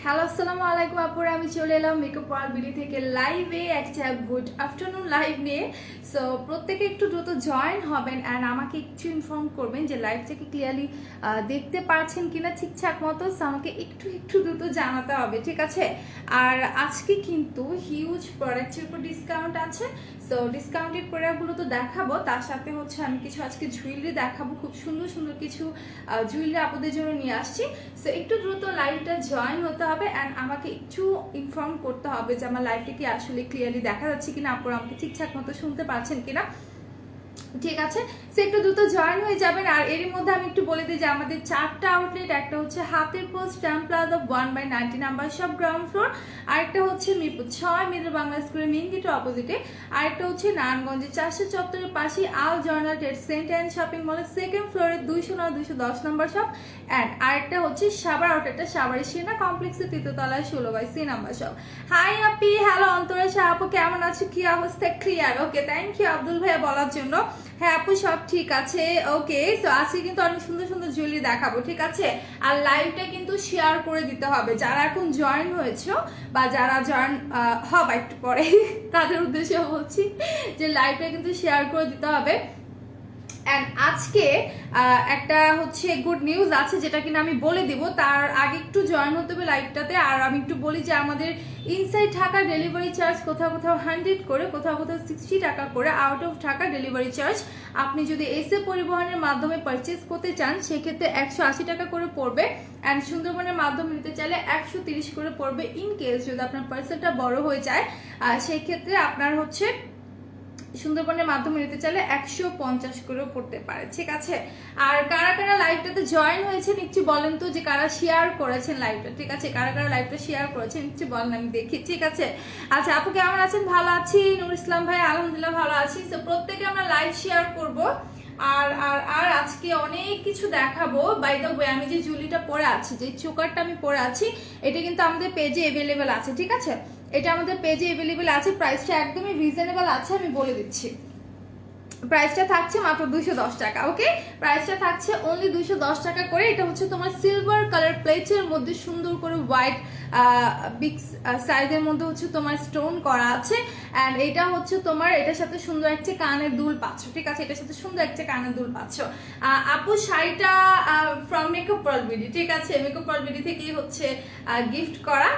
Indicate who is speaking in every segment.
Speaker 1: Hello আসসালামু আলাইকুম আপুরা, আমি চলে এলাম মেকআপ ওয়ার্ল্ড বিডি থেকে লাইভে একটা গুড আফটারনুন লাইভ নিয়ে। সো প্রত্যেকে একটু দ্রুত জয়েন হবেন অ্যান্ড আমাকে একটু ইনফর্ম করবেন যে লাইভটাকে ক্লিয়ারলি দেখতে পাচ্ছেন কিনা ঠিকঠাক মতো। সো আমাকে একটু একটু দ্রুত জানাতে হবে, ঠিক আছে? আর আজকে কিন্তু হিউজ প্রোডাক্টের উপর ডিসকাউন্ট আছে। সো ডিসকাউন্টেড প্রোডাক্টগুলো তো দেখাবো, তার সাথে হচ্ছে আমি কিছু আজকে জুয়েলারি দেখাবো, খুব সুন্দর সুন্দর কিছু জুয়েলারি আপনাদের জন্য নিয়ে আসছি। সো একটু দ্রুত লাইভটা জয়েন হতে হবে অ্যান্ড আমাকে একটু ইনফর্ম করতে হবে যে আমার লাইভটা কি আসলে ক্লিয়ারলি দেখা যাচ্ছে কিনা, আপনারা আমাকে ঠিকঠাক মতো শুনতে পাচ্ছেন কিনা, ঠিক আছে? সে একটু দ্রুত জয়েন হয়ে যাবেন। আর এর মধ্যে আমি একটু বলে দিই যে আমাদের 4টা আউটলেট, একটা হচ্ছে হাতের post stamp plaza 1/90 number shop ground floor, আরেকটা হচ্ছে মিরপুর 6 মিডল বাংলা স্কুলের মেইন গেটের অপোজিটে, আরেকটা হচ্ছে নারায়ণগঞ্জের 400 চত্বরের পাশে আল জর্নাল ট্রেড সেন্টার অ্যান্ড শপিং মলের সেকেন্ড ফ্লোরে 209-210 নাম্বার শপ, অ্যান্ড আরেকটা হচ্ছে সাভার আউটলেটটা সাভারের সেনা কমপ্লেক্সের 3য় তলায় 16/C নাম্বার শপ। হাই আপি, হ্যালো অন্তরা শাহ আপু, কেমন আছো? কি অবস্থা? Clear? Okay, thank you Abdul ভাইয়া বলার জন্য। হ্যাঁ আপু, সব ঠিক আছে। ওকে, তো আজকে কিন্তু অনেক সুন্দর সুন্দর জুয়েলারি দেখাবো, ঠিক আছে? আর লাইভটা কিন্তু শেয়ার করে দিতে হবে যারা এখন জয়েন হয়েছো বা যারা জয়েন হবে একটু পরে তাদের উদ্দেশ্যে বলছি যে লাইভটা কিন্তু শেয়ার করে দিতে হবে। অ্যান্ড আজকে একটা হচ্ছে গুড নিউজ আছে যেটা কিনা আমি বলে দিব, তার আগে একটু জয়েন হতে হবে লাইভটাতে। আর আমি একটু বলি যে আমাদের ইনসাইড ঢাকা ডেলিভারি চার্জ কোথাও কোথাও 100 করে, কোথাও কোথাও 60 টাকা করে, out of Dhaka delivery charge আপনি যদি এসে পরিবহনের মাধ্যমে পারচেস করতে চান সেক্ষেত্রে 180 টাকা করে পড়বে, অ্যান্ড সুন্দরবনের মাধ্যমে নিতে চাইলে 130 করে পড়বে। ইন কেস যদি আপনার পার্সেলটা বড় হয়ে যায় সেই ক্ষেত্রে আপনার হচ্ছে সুন্দরবনের মাধ্যমে নিতে চাইলে 150 করেও পড়তে পারে, ঠিক আছে? আর কারা কারা লাইভটাতে জয়েন হয়েছেন একটু বলেন তো, যে কারা শেয়ার করেছেন লাইভটা, ঠিক আছে? কারা কারা লাইভটা শেয়ার করেছেন একটু বলেন, আমি দেখি, ঠিক আছে? আচ্ছা আপু কেমন আছেন? ভালো আছি। নুর ইসলাম ভাই আলহামদুলিল্লাহ ভালো আছি। তো প্রত্যেকে আমরা লাইভ শেয়ার করব। আর আর আর আজকে অনেক কিছু দেখাবো। বাই দ্য ওয়ে, আমি যে জুয়েলারিটা পরে আছি, যে চোকারটা আমি পরে আছি, এটা কিন্তু আমাদের পেজে অ্যাভেলেবেল আছে, ঠিক আছে? এটা আমাদের পেজে অ্যাভেলেবেল আছে। প্রাইসটা একদমই রিজনেবল আছে, আমি বলে দিচ্ছি। প্রাইসটা থাকছে মাত্র 210 টাকা। ওকে, প্রাইসটা থাকছে অনলি 210 টাকা করে। এটা হচ্ছে তোমার সিলভার কালার প্লেটের মধ্যে সুন্দর করে হোয়াইট বিগ সাইজের মধ্যে হচ্ছে তোমার স্টোন করা আছে, অ্যান্ড এটা হচ্ছে তোমার এটার সাথে সুন্দর একটা কানের দুল পাচ্ছ, ঠিক আছে? এটার সাথে সুন্দর একটা কানের দুল পাচ্ছ। আপু শাড়িটা ফ্রম মেকআপ ওয়ার্ল্ড বিডি, ঠিক আছে? মেকআপ ওয়ার্ল্ড বিডি থেকেই হচ্ছে গিফট করা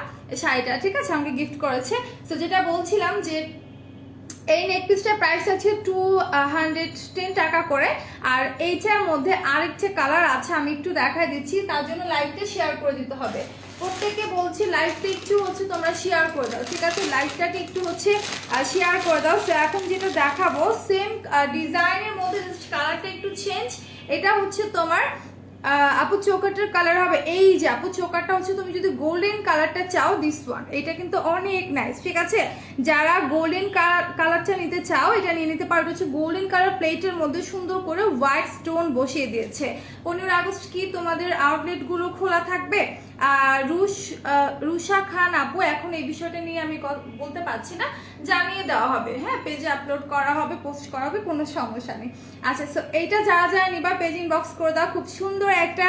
Speaker 1: শাড়িটা, ঠিক আছে? আমাকে গিফট করেছে। তো যেটা বলছিলাম যে এই নেকপিসটার প্রাইস আছে 210 টাকা করে। আর এইটার মধ্যে আরেকটা কালার আছে, আমি একটু দেখাই দিচ্ছি, তার জন্য লাইভটা শেয়ার করে দিতে হবে। প্রত্যেককে বলছি লাইভটা একটু হচ্ছে তোমরা শেয়ার করে দাও, ঠিক আছে? লাইভটাকে একটু হচ্ছে শেয়ার করে দাও। তো এখন যেটা দেখাবো সেম ডিজাইনের মধ্যে কালারটা একটু চেঞ্জ। এটা হচ্ছে তোমার আপু চোকারটার কালার হবে এই যে, আপু চোকারটা হচ্ছে তুমি যদি গোল্ডেন কালারটা চাও, দিস ওয়ান, এটা কিন্তু অনেক নাইস, ঠিক আছে? যারা গোল্ডেন কালারটা নিতে চাও এটা নিয়ে নিতে পারো। হচ্ছে গোল্ডেন কালার প্লেটের মধ্যে সুন্দর করে হোয়াইট স্টোন বসিয়ে দিয়েছে। 15 আগস্ট কি তোমাদের আউটলেটগুলো খোলা থাকবে? রুষা খান আপু, এখন এই বিষয়টা নিয়ে আমি বলতে পারছি না, জানিয়ে দেওয়া হবে, হ্যাঁ? পেজে আপলোড করা হবে, পোস্ট করা হবে, কোনো সমস্যা নেই। আচ্ছা, সো এইটা যারা যারা নিবা পেজ ইনবক্স করে দাও। খুব সুন্দর একটা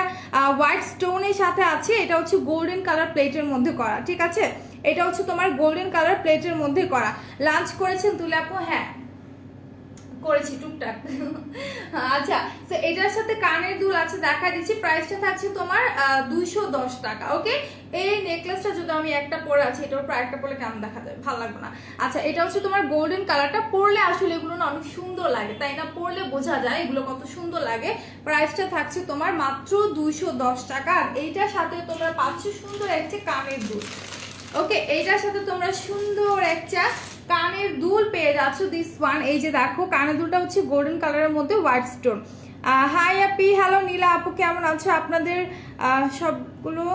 Speaker 1: হোয়াইট স্টোনের সাথে আছে, এটা হচ্ছে গোল্ডেন কালার প্লেটের মধ্যে করা, ঠিক আছে? এটা হচ্ছে তোমার গোল্ডেন কালার প্লেটের মধ্যে করা। লাঞ্চ করেছেন তুলে আপু? হ্যাঁ করেছি টুকটাক। আচ্ছা, তো এটার সাথে কানের দুল আছে, দেখা দিচ্ছি। প্রাইসটা থাকছে তোমার 210 টাকা। ওকে, এই নেকলেসটা যদি আমি একটা পরে আছি, এটার উপর একটা পরে কেমন দেখা যায়? ভালো লাগবে না। আচ্ছা, এটা হচ্ছে তোমার গোল্ডেন কালারটা, পরলে আসলে এগুলো না অনেক সুন্দর লাগে, তাই না? পরলে বোঝা যায় এগুলো কত সুন্দর লাগে। প্রাইসটা থাকছে তোমার মাত্র 210 টাকা। আর এইটার সাথে তোমরা পাচ্ছ সুন্দর একটা কানের দুল। ওকে, এইটার সাথে তোমরা সুন্দর একটা কানের দুল পেয়ে যাচ্ছ, দিস ওয়ান। এই যে দেখো, কানের দুলটা হচ্ছে গোল্ডেন কালারের মধ্যে হোয়াইট স্টোন। হাই আপি, হ্যালো নীলা আপু, কেমন আছো? আপনাদের সবগুলো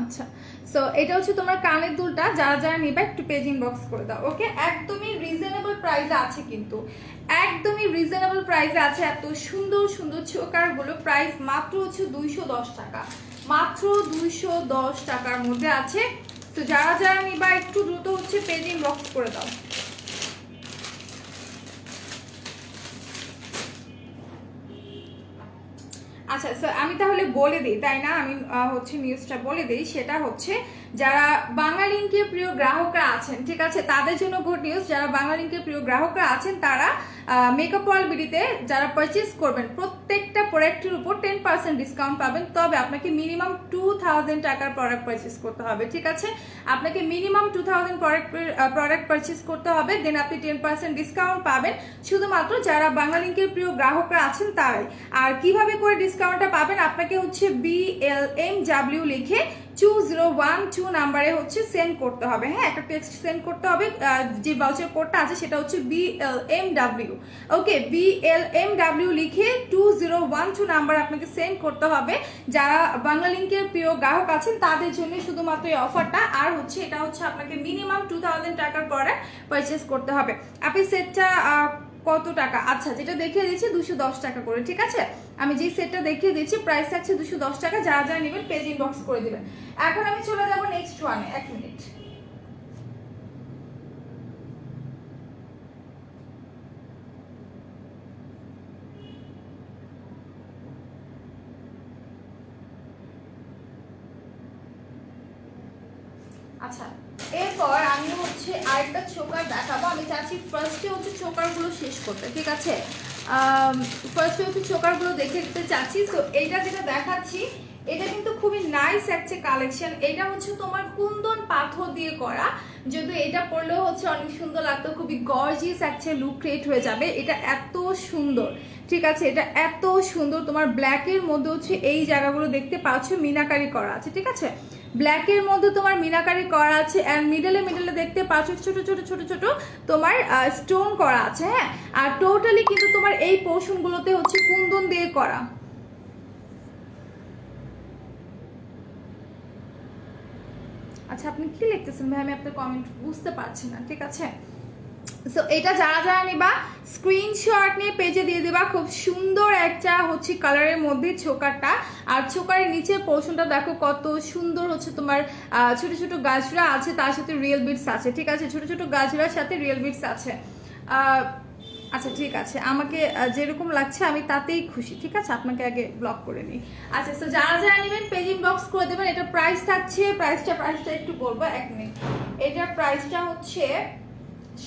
Speaker 1: আচ্ছা, সো এটা হচ্ছে তোমার কানের দুলটা, যারা যারা নিবে একটু পেজ ইনবক্স করে দাও। ওকে, একদমই রিজনেবল প্রাইসে আছে, কিন্তু একদমই রিজনেবল প্রাইসে আছে। এত সুন্দর সুন্দর চোকারগুলো প্রাইস মাত্র হচ্ছে 210 টাকা, মাত্র 210 টাকার মধ্যে আছে। তো যারা যারা নিবা একটু দ্রুত হচ্ছে পেজ ইনবক্স করে দাও। আচ্ছা, সো আমি তাহলে বলে দিই, তাই না? আমি হচ্ছে নিউজটা বলে দিই। সেটা হচ্ছে যারা বাংলালিংকের প্রিয় গ্রাহকরা আছেন, ঠিক আছে, তাদের জন্য গুড নিউজ। যারা বাংলালিংকের প্রিয় গ্রাহকরা আছেন তারা মেকআপ ওয়ার্ল্ড বিডিতে যারা পারচেস করবেন প্রত্যেকটা প্রোডাক্টের উপর 10% ডিসকাউন্ট পাবেন। তবে আপনাকে মিনিমাম 2000 টাকার প্রোডাক্ট পারচেস করতে হবে, ঠিক আছে? আপনাকে মিনিমাম 2000 প্রোডাক্ট পারচেস করতে হবে, দেন আপনি 10% ডিসকাউন্ট পাবেন, শুধুমাত্র যারা বাংলালিংকের প্রিয় গ্রাহকরা আছেন তারাই। আর কিভাবে করে ডিসকাউন্টটা পাবেন? আপনাকে হচ্ছে BLMW লিখে 2012 নাম্বারে হচ্ছে সেন্ড করতে হবে। হ্যাঁ, একটা টেক্সট সেন্ড করতে হবে। যে ভাউচার কোডটা আছে সেটা হচ্ছে BLMW। ওকে, BLMW লিখে 2012 নাম্বার আপনাকে সেন্ড করতে হবে। যারা বাংলালিংকের প্রিয় গ্রাহক আছেন তাদের জন্য শুধুমাত্র এই অফারটা। আর হচ্ছে এটা হচ্ছে আপনাকে মিনিমাম 2000 টাকার পরে পারচেস করতে হবে। আপনি সেটটা কত টাকা? আচ্ছা, যেটা দেখিয়ে দিচ্ছি 210 টাকা করে, ঠিক আছে? আমি যে সেটটা দেখিয়ে দিচ্ছি প্রাইস থাকছে 210 টাকা। যারা যারা নেবেন পেজ ইনবক্স করে দিবেন। এখন আমি চলে যাব নেক্সট ওয়ানে। 1 মিনিট। আচ্ছা, এরপর আমি হচ্ছে আরেকটা চোকার দেখাবো। আমি চাচ্ছি ফার্স্টে হচ্ছে চোকারগুলো শেষ করতে, ঠিক আছে? ফার্স্টে হচ্ছে চোকারগুলো দেখে দিতে চাচ্ছি। তো এইটা যেটা দেখাচ্ছি এটা কিন্তু খুবই নাইস একটা কালেকশন। এটা হচ্ছে তোমার কুন্দন পাথর দিয়ে করা। যদি এটা পরলেও হচ্ছে অনেক সুন্দর লাগতো, খুবই গর্জিয়াস একটা লুক ক্রিয়েট হয়ে যাবে। এটা এত সুন্দর, ঠিক আছে? এটা এত সুন্দর। তোমার ব্ল্যাকের মধ্যে হচ্ছে এই জায়গাগুলো দেখতে পাচ্ছ মিনাকারি করা আছে, ঠিক আছে? ব্ল্যাকের মধ্যে তোমার মিনাকারি করা আছে, অ্যান্ড মিডলে দেখতে পাচ্ছ ছোট ছোট ছোট ছোট তোমার স্টোন করা আছে। হ্যাঁ, আর টোটালি কিন্তু তোমার এই পোর্শনগুলোতে হচ্ছে কুন্দন দিয়ে করা। আচ্ছা, আপনি কি লিখতেছেন ভাই? আমি আপনার কমেন্ট বুঝতে পারছি না, ঠিক আছে? সো এটা যারা যারা নিবা স্ক্রিনশট নিয়ে পেজে দিয়ে দিবা। খুব সুন্দর একটা হচ্ছে কালারের মধ্যে ছোকারটা, আর ছোকারের নিচে পোর্শনটা দেখো কত সুন্দর হচ্ছে তোমার ছোট ছোট গাছরা আছে, তার সাথে রিয়েল বিটস আছে, ঠিক আছে? ছোট ছোট গাছরার সাথে রিয়েল বিটস আছে। আচ্ছা, ঠিক আছে, আমাকে যেরকম লাগছে আমি তাতেই খুশি, ঠিক আছে? আপনাকে আগে ব্লক করে নিই। আচ্ছা, তো যারা যারা নেবেন পেজ ইনবক্স করে দেবেন। এটা প্রাইস থাকছে, প্রাইসটা একটু বলবো, 1 মিনিট। এটার প্রাইসটা হচ্ছে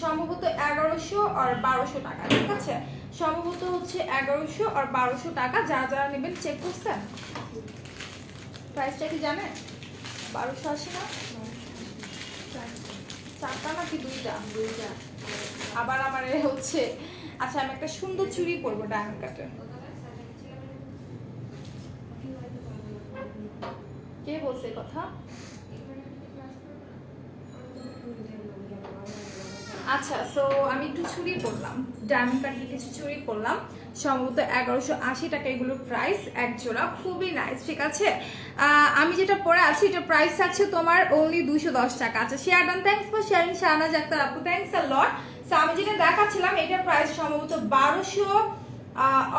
Speaker 1: সম্ভবত 1100 আর 1200 টাকা, ঠিক আছে? সম্ভবত হচ্ছে 1100 আর 1200 টাকা। যারা যারা নেবেন চেক করছেন প্রাইসটা কি জানেন? 1200 আসে না? চারটা নাকি দুইটা? আবার আমার হচ্ছে। আচ্ছা, আমি একটা সুন্দর চুড়ি পরবো ডায়মন্ড কাটে। কে বলছে কথা? আচ্ছা, সো আমি একটু চুড়ি পরলাম, ডায়মন্ড কাটের কিছু চুড়ি পরলাম, সম্ভবত 1180 টাকা এগুলোর প্রাইস এক জোড়া। খুবই নাইস, ঠিক আছে? আমি যেটা পরে আছি এটা প্রাইস আছে তোমার অনলি 210 টাকা। আচ্ছা, share done, thanks for sharing Shahnaz Akter আপু, থ্যাঙ্কস আ লট। সো আমি যেটা দেখাচ্ছিলাম এটার প্রাইস সম্ভবত 1200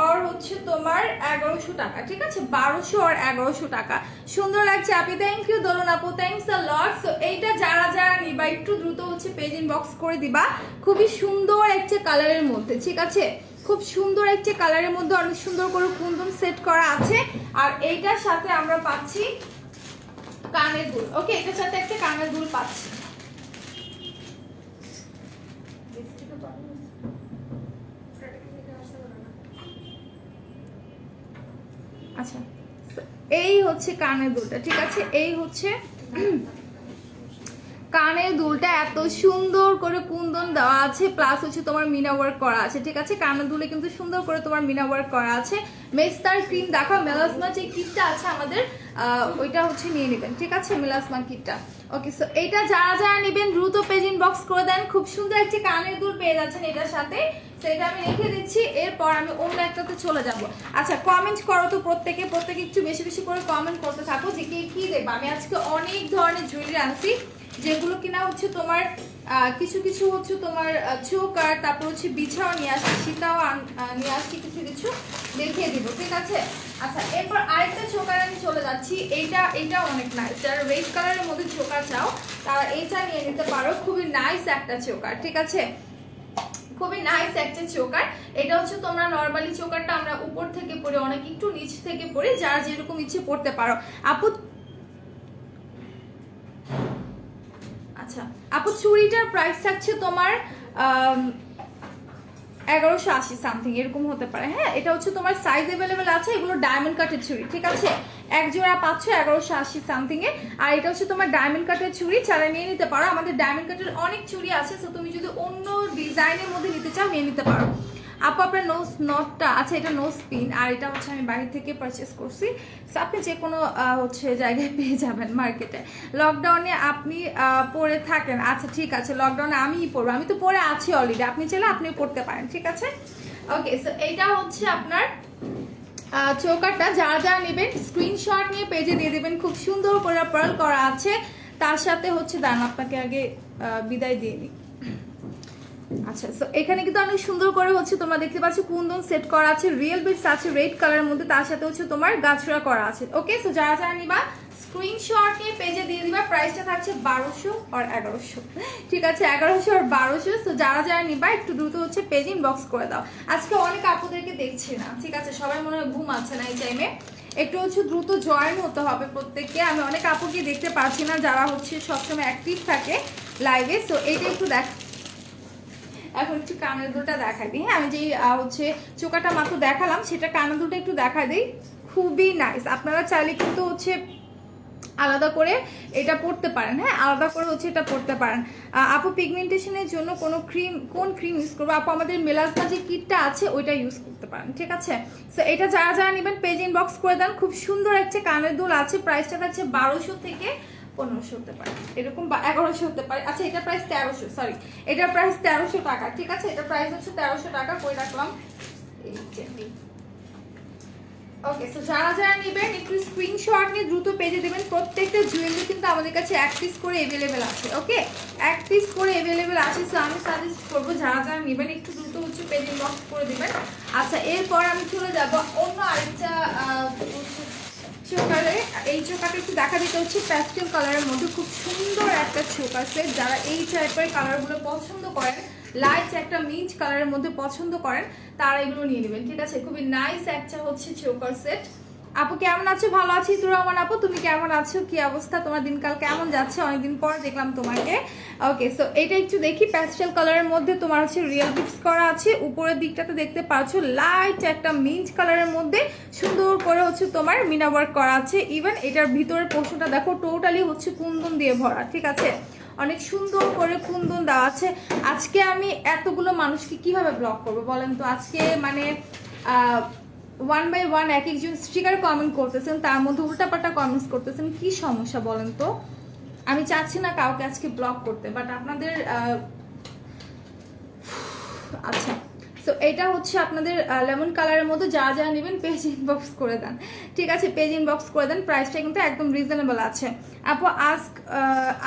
Speaker 1: আর হচ্ছে তোমার 1100 টাকা, ঠিক আছে? 1200 আর 1100 টাকা। সুন্দর লাগছে আপনি, থ্যাংক ইউ দোলন আপু, থ্যাঙ্কস আ লট। সো এইটা যারা যারা নিবা একটু দ্রুত হচ্ছে পেজ ইনবক্স করে দিবা। খুবই সুন্দর একটা কালারের মধ্যে, ঠিক আছে? খুব সুন্দর একটা কালারের মধ্যে অনেক সুন্দর করে কুন্দন সেট করা আছে। আর এইটার সাথে আমরা পাচ্ছি কানের দুল। ওকে, এটার সাথে একটা কানের দুল পাচ্ছি। আচ্ছা, এই হচ্ছে কানের দুলটা, ঠিক আছে? এই হচ্ছে কানের দুলটা, এত সুন্দর করে কুন্দন দেওয়া আছে, প্লাস হচ্ছে তোমার মিনা ওয়ার্ক করা আছে, ঠিক আছে? কানের দুলে কিন্তু সুন্দর করে তোমার মিনা ওয়ার্ক করা আছে। মেস্তার ক্রিম দেখো, মেলাসমা যে কিটটা আছে আমাদের ওইটা হচ্ছে নিয়ে নেবেন, ঠিক আছে? মেলাসমা কিটটা। ওকে, সো এইটা যারা যারা নেবেন দ্রুত পেজ ইনবক্স করে দেন। খুব সুন্দর একটি কানের দুল পেয়ে যাচ্ছেন এটার সাথে। সেটা আমি রেখে দিচ্ছি, এরপর আমি অন্য একটাতে চলে যাব। আচ্ছা, কমেন্ট করো তো প্রত্যেকে একটু বেশি বেশি করে কমেন্ট করতে থাকো যে কি দেবো। আমি আজকে অনেক ধরনের জুয়েলারি আনছি, যেগুলো কিনা হচ্ছে তোমার কিছু কিছু হচ্ছে তোমার চোকার, তারপর হচ্ছে বিছাও নিয়ে আসছি, সীতাও নিয়ে আসছি, কিছু কিছু দেখিয়ে দিব, ঠিক আছে? আচ্ছা, এরপর আরেকটা চোকার আমি চলে যাচ্ছি। এইটা অনেক নাইস। যারা রেড কালারের মধ্যে চোকার চাও তারা এইটা নিয়ে নিতে পারো। খুবই নাইস একটা চোকার, ঠিক আছে? খুবই নাইস একটা চোকার। এটা হচ্ছে তোমরা নরমালি চোকারটা আমরা উপর থেকে পরে অনেক একটু নিচ থেকে পরে যার যেরকম ইচ্ছে পড়তে পারো। আপু আচ্ছা আপু চুড়িটার প্রাইস থাকছে তোমার 1180 সামথিং এরকম হতে পারে। হ্যাঁ এটা হচ্ছে তোমার সাইজ অ্যাভেলেবেল আছে, এগুলো ডায়মন্ড কাটের চুড়ি, ঠিক আছে। এক জোড়া পাচ্ছ 1180 সামথিং এ। আর এটা হচ্ছে তোমার ডায়মন্ড কাটের চুড়ি, চালা নিয়ে নিতে পারো। আমাদের ডায়মন্ড কাটের অনেক চুড়ি আছে, তো তুমি যদি অন্য ডিজাইনের মধ্যে নিতে চাও নিয়ে নিতে পারো। আপু আপনার নোজ নটটা আচ্ছা এটা নোজ পিন, আর এটা হচ্ছে আমি বাইরে থেকে পারচেস করছি। সো আপনি যে কোনো হচ্ছে জায়গায় পেয়ে যাবেন মার্কেটে। লকডাউনে আপনি পরে থাকেন, আচ্ছা ঠিক আছে লকডাউনে আমিই পরবো, আমি তো পরে আছি অলরেডি, আপনি চাইলে আপনিও পড়তে পারেন, ঠিক আছে। ওকে সো এইটা হচ্ছে আপনার চৌকারটা। যারা যারা নেবেন স্ক্রিনশট নিয়ে পেজে দিয়ে দেবেন, খুব সুন্দর করে পার্ল করা আছে। তার সাথে হচ্ছে দাঁড়ান আপনাকে আগে বিদায় দিয়ে নিই। আচ্ছা সো এখানে কিন্তু অনেক সুন্দর করে হচ্ছে তোমরা দেখতে পাচ্ছ কুন্দন সেট করা আছে, রিয়েল বিটস আছে রেড কালারের মধ্যে, তার সাথে হচ্ছে তোমার গাছরা করা আছে। ওকে সো যারা যারা নিবা স্ক্রিনশট নিয়ে পেজে দিয়ে দিবা। প্রাইসটা থাকছে 1200 আর 1100, ঠিক আছে 1100 আর 1200। তো যারা যারা নিবা একটু দ্রুত হচ্ছে পেজ ইনবক্স করে দাও। আজকে অনেক আপুদেরকে দেখছি না, ঠিক আছে সবাই মনে হয় ঘুম আছে না এই টাইমে, একটু হচ্ছে দ্রুত জয়েন হতে হবে প্রত্যেককে। আমি অনেক আপুকে দেখতে পাচ্ছি না যারা হচ্ছে সবসময় অ্যাক্টিভ থাকে লাইভে। সো এইটা একটু দেখ, এখন একটু কানের দুলটা দেখা দিই। হ্যাঁ আমি যেই হচ্ছে চোকাটা মাত্র দেখালাম সেটা কানের দুলটা একটু দেখা দিই, খুবই নাইস। আপনারা চাইলে কিন্তু হচ্ছে আলাদা করে এটা পড়তে পারেন, হ্যাঁ আলাদা করে হচ্ছে এটা পড়তে পারেন। আপু পিগমেন্টেশনের জন্য কোন ক্রিম ইউজ করবো? আপু আমাদের মেলাজমা যে কিটটা আছে ওইটা ইউজ করতে পারেন, ঠিক আছে। সো এটা যারা যারা নেবেন পেজ ইনবক্স করে দেন। খুব সুন্দর একটা কানের দুল আছে, প্রাইসটা থাকছে 1200 থেকে 1500 হতে পারে এরকম, বা 1100 হতে পারে। আচ্ছা এটার প্রাইস 1300, সরি এটার প্রাইস 1300 টাকা, ঠিক আছে এটার প্রাইস হচ্ছে 1300 টাকা করে রাখলাম। ওকে সো যারা যারা নেবেন একটু স্ক্রিনশট নিয়ে দ্রুত পেজে দেবেন। প্রত্যেকটা জুয়েলারি কিন্তু আমাদের কাছে 1 পিস করে অ্যাভেলেবেল আছে, ওকে 1 পিস করে অ্যাভেলেবেল আছে। সো আমি সাজেস্ট করবো যারা যারা নেবেন একটু দ্রুত হচ্ছে পেজ ইনবক্স করে দেবেন। আচ্ছা এরপর আমি চলে যাব অন্য আরেকটা চোকারে। এই চোকাটা একটু দেখা দিতে হচ্ছে প্যাস্টেল কালারের মধ্যে, খুব সুন্দর একটা চোকার সেট। যারা এই টাইপের কালারগুলো পছন্দ করেন, লাইট একটা মিন্ট কালারের মধ্যে পছন্দ করেন, তারা এগুলো নিয়ে নেবেন, ঠিক আছে। খুবই নাইস একটা হচ্ছে চোকার সেট। আপু কেমন আছো? ভালো আছি। তুই রহমান আপু তুমি কেমন আছো? কি অবস্থা তোমার? দিনকাল কেমন যাচ্ছে? অনেকদিন পর দেখলাম তোমাকে। ওকে সো এটা একটু দেখি, প্যাস্টেল কালারের মধ্যে তোমার হচ্ছে রিয়েল বিটস করা আছে। উপরের দিকটাতে দেখতে পাচ্ছ লাইট একটা মিন্ট কালারের মধ্যে সুন্দর করে হচ্ছে তোমার মিনা ওয়ার্ক করা আছে। ইভেন এটার ভিতরের পোর্শনটা দেখো টোটালি হচ্ছে কুন্দন দিয়ে ভরা, ঠিক আছে অনেক সুন্দর করে কুন্দন দেওয়া আছে। আজকে আমি এতগুলো মানুষকে কিভাবে ব্লক করবো বলেন তো? আজকে মানে 1 বাই 1 এক একজন স্টিকার কমেন্ট করতেছেন, তার মধ্যে উল্টাপাল্টা কমেন্টস করতেছেন, কি সমস্যা বলেন তো? আমি চাচ্ছি না কাউকে আজকে ব্লক করতে, বাট আপনাদের আচ্ছা সো এটা হচ্ছে আপনাদের লেমন কালারের মধ্যে। যারা যারা নেবেন পেজ ইনবক্স করে দেন, ঠিক আছে পেজ ইনবক্স করে দেন। প্রাইসটা কিন্তু একদম রিজনেবল আছে। আপু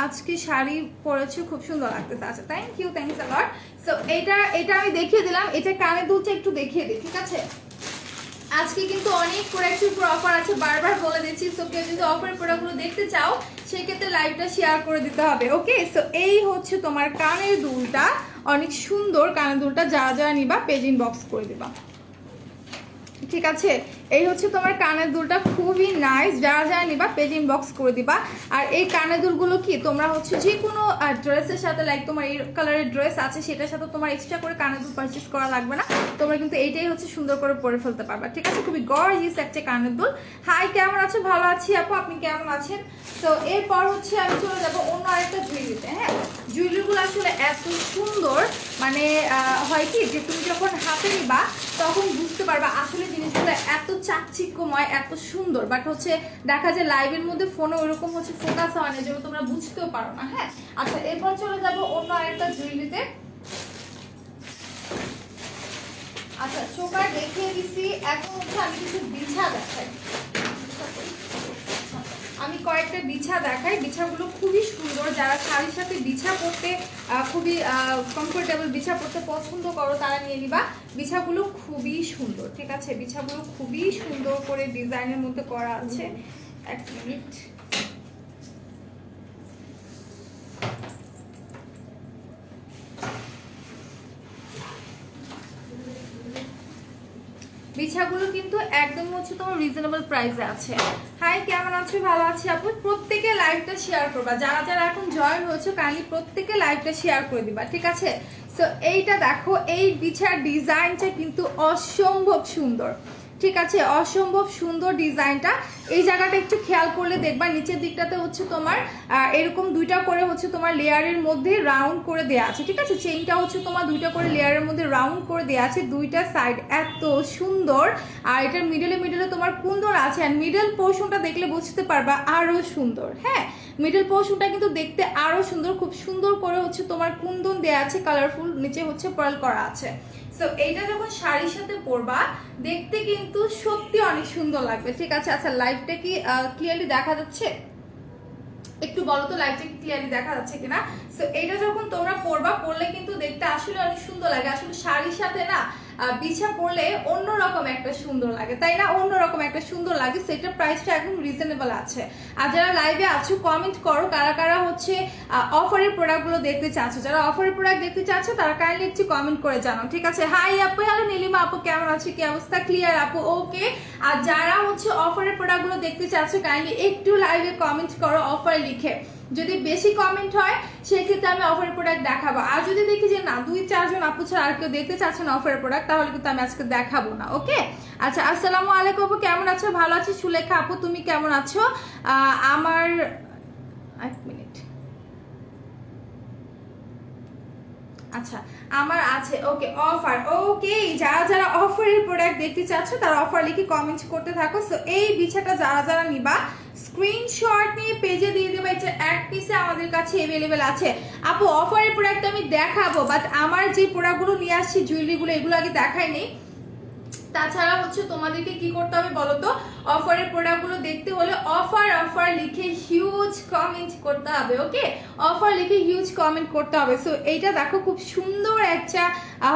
Speaker 1: আজকে শাড়ি পরেছি, খুব সুন্দর লাগতেছে। আচ্ছা thank you, thanks a lot. So এটা আমি দেখিয়ে দিলাম, এটা কানের দুলটা একটু দেখিয়ে দিই, ঠিক আছে। আজকে কিন্তু অনেক প্রোডাক্টের উপর অফার আছে, বারবার বলে দিচ্ছি। সো কেউ যদি অফারের প্রোডাক্টগুলো দেখতে চাও সেক্ষেত্রে লাইভটা শেয়ার করে দিতে হবে, ওকে। সো এই হচ্ছে তোমার কানের দুলটা, অনেক সুন্দর কানের দুলটা। যারা যারা নিবা পেজ ইনবক্স করে দিবা, ঠিক আছে। এই হচ্ছে তোমার কানের দুলটা, খুবই নাইস। যারা যারা নিবা পেজ ইনবক্স করে দিবা। আর এই কানের দুলগুলো কি তোমরা হচ্ছে যে কোনো ড্রেসের সাথে, লাইক তোমার এই কালারের ড্রেস আছে সেটার সাথে তোমার এক্সট্রা করে কানের দুল পারচেস করা লাগবে না, তোমরা কিন্তু এইটাই হচ্ছে সুন্দর করে পরে ফেলতে পারবা, ঠিক আছে। খুবই গর্জিয়াস একটা কানের দুল। হাই কেমন আছো? ভালো আছি আপু, আপনি কেমন আছেন? তো এরপর হচ্ছে আমি চলে যাবো অন্য আরেকটা জুয়েলারিতে। হ্যাঁ জুয়েলারিগুলো আসলে এত সুন্দর, মানে হয় কি যে তুমি যখন হাতে নিবা তখন বুঝতে পারবা আসলে জিনিসগুলো এত চাকচিক্যময়, এত সুন্দর, বাট হচ্ছে দেখা যায় লাইভের মধ্যে ফোনে ওরকম হচ্ছে ফোকাস হয় না, যেন তোমরা বুঝতেও পারো না। হ্যাঁ আচ্ছা এরপর চলে যাবো অন্য আরেকটা জুয়েলারিতে। আচ্ছা চোকার দেখিয়ে দিছি, এখন হচ্ছে আমি কিছু বিছা দেখাই। আমি কয়েকটা বিছা দেখাই, বিছাগুলো খুবই সুন্দর। যারা শাড়ির সাথে বিছা পরতে খুবই কমফোর্টেবল বিছা পরতে পছন্দ করো তারা নিয়ে নিবা। বিছাগুলো খুবই সুন্দর, ঠিক আছে বিছাগুলো খুবই সুন্দর করে ডিজাইনের মধ্যে করা আছে। এক মিনিট, বিছাগুলো কিন্তু একদম হচ্ছে তোমার রিজনেবল প্রাইসে আছে। হাই, কেমন আছো? ভালো আছি আপু। প্রত্যেকে লাইভটা শেয়ার করবা, যারা যারা এখন জয়েন হয়েছে কাইন্ডলি প্রত্যেকে লাইভটা শেয়ার করে দিবা, ঠিক আছে? সো এইটা দেখো, এই বিছার ডিজাইনটা কিন্তু অসম্ভব সুন্দর, ঠিক আছে? অসম্ভব সুন্দর ডিজাইনটা। এই জায়গাটা একটু খেয়াল করলে দেখবা নিচের দিকটাতে হচ্ছে তোমার এরকম দুইটা করে হচ্ছে তোমার লেয়ারের মধ্যে রাউন্ড করে দেওয়া আছে, ঠিক আছে? চেইনটা হচ্ছে তোমার দুইটা করে লেয়ারের মধ্যে রাউন্ড করে দেওয়া আছে, দুইটা সাইড এত সুন্দর। আর এটার মিডলে তোমার কুন্দন আছে, আর মিডল পোর্শনটা দেখলে বুঝতে পারবা আরো সুন্দর। হ্যাঁ, মিডল পোর্শনটা কিন্তু দেখতে আরো সুন্দর, খুব সুন্দর করে হচ্ছে তোমার কুন্দন দেওয়া আছে, কালারফুল, নিচে হচ্ছে পার্ল করা আছে। সো এইটা যখন শাড়ির সাথে পরবা দেখতে কিন্তু সত্যি অনেক সুন্দর লাগবে, ঠিক আছে? আচ্ছা, লাইভটা কি ক্লিয়ারলি দেখা যাচ্ছে? একটু বলো তো লাইভটা কি ক্লিয়ারলি দেখা যাচ্ছে কিনা। সো এইটা যখন তোমরা পরবা, পরলে কিন্তু দেখতে আসলে অনেক সুন্দর লাগে। আসলে শাড়ির সাথে না বিছা পরলে অন্যরকম একটা সুন্দর লাগে, তাই না? অন্যরকম একটা সুন্দর লাগে। সেটার প্রাইসটা একদম রিজনেবল আছে। আর যারা লাইভে আছো কমেন্ট করো কারা কারা হচ্ছে অফারের প্রোডাক্টগুলো দেখতে চাচ্ছ। যারা অফারের প্রোডাক্ট দেখতে চাচ্ছ তারা কাইন্ডলি একটু কমেন্ট করে জানাও, ঠিক আছে? হাই আপু, হ্যালো নীলিমা আপু, কেমন আছো? কি অবস্থা? ক্লিয়ার আপু? ওকে। আর যারা হচ্ছে অফারের প্রোডাক্টগুলো দেখতে চাচ্ছ কাইন্ডলি একটু লাইভে কমেন্ট করো অফার লিখে। যদি বেশি কমেন্ট হয় সেক্ষেত্রে আমি অফারের প্রোডাক্ট দেখাবো। আর যদি দেখি যে না 2-4 জন আপু ছাড়া আর কেউ দেখতে চাচ্ছে না অফারের প্রোডাক্ট, তাহলে কিন্তু আমি আজকে দেখাবো না। ওকে, আচ্ছা। আসসালামু আলাইকুম আপু, কেমন আছো? ভালো আছি। সুলেখা আপু, তুমি কেমন আছো? আমার এক মিনিট, আচ্ছা আমার আছে। ওকে, অফার। ওকে, যারা যারা অফারের প্রোডাক্ট দেখতে চাচ্ছ তারা অফার লিখে কমেন্ট করতে থাকো। সো এই বিছাটা যারা যারা নিবা স্ক্রিনশট নিয়ে পেজে দিয়ে দেবে। এটা এক পিসে আমাদের কাছে अवेलेबल আছে। আপু অফারের প্রোডাক্ট আমি দেখাবো, বাট আমার যে প্রোডাক্টগুলো নিয়ে আসছি জুয়েলারিগুলো এগুলো আগে দেখাইনি। তাছাড়া হচ্ছে তোমাদেরকে কি করতে হবে বলো তো, অফারের প্রোডাক্টগুলো দেখতে হলে অফার অফার লিখে হিউজ কমেন্ট করতে হবে। ওকে, অফার লিখে হিউজ কমেন্ট করতে হবে। সো এইটা দেখো খুব সুন্দর একটা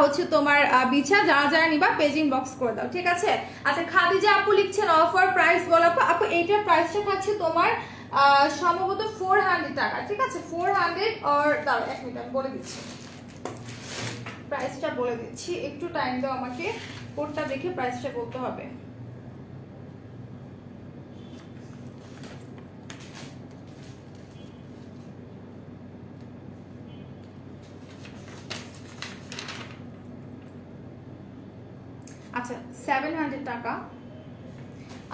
Speaker 1: হচ্ছে তোমার বিছা, যারা যারা নিবা পেজিং বক্স করে দাও, ঠিক আছে? আচ্ছা, খাদিজা আপু লিখছেন অফার প্রাইস বলো আপু। এইটার প্রাইসটা থাকছে তোমার সম্ভবত 400 টাকা, ঠিক আছে? 400 আর দাঁড়াও এক মিনিট আমি বলে দিচ্ছি, প্রাইসটা বলে দিচ্ছি, একটু টাইম দাও আমাকে, কোডটা দেখে প্রাইসটা বলতে হবে। আচ্ছা 700 টাকা।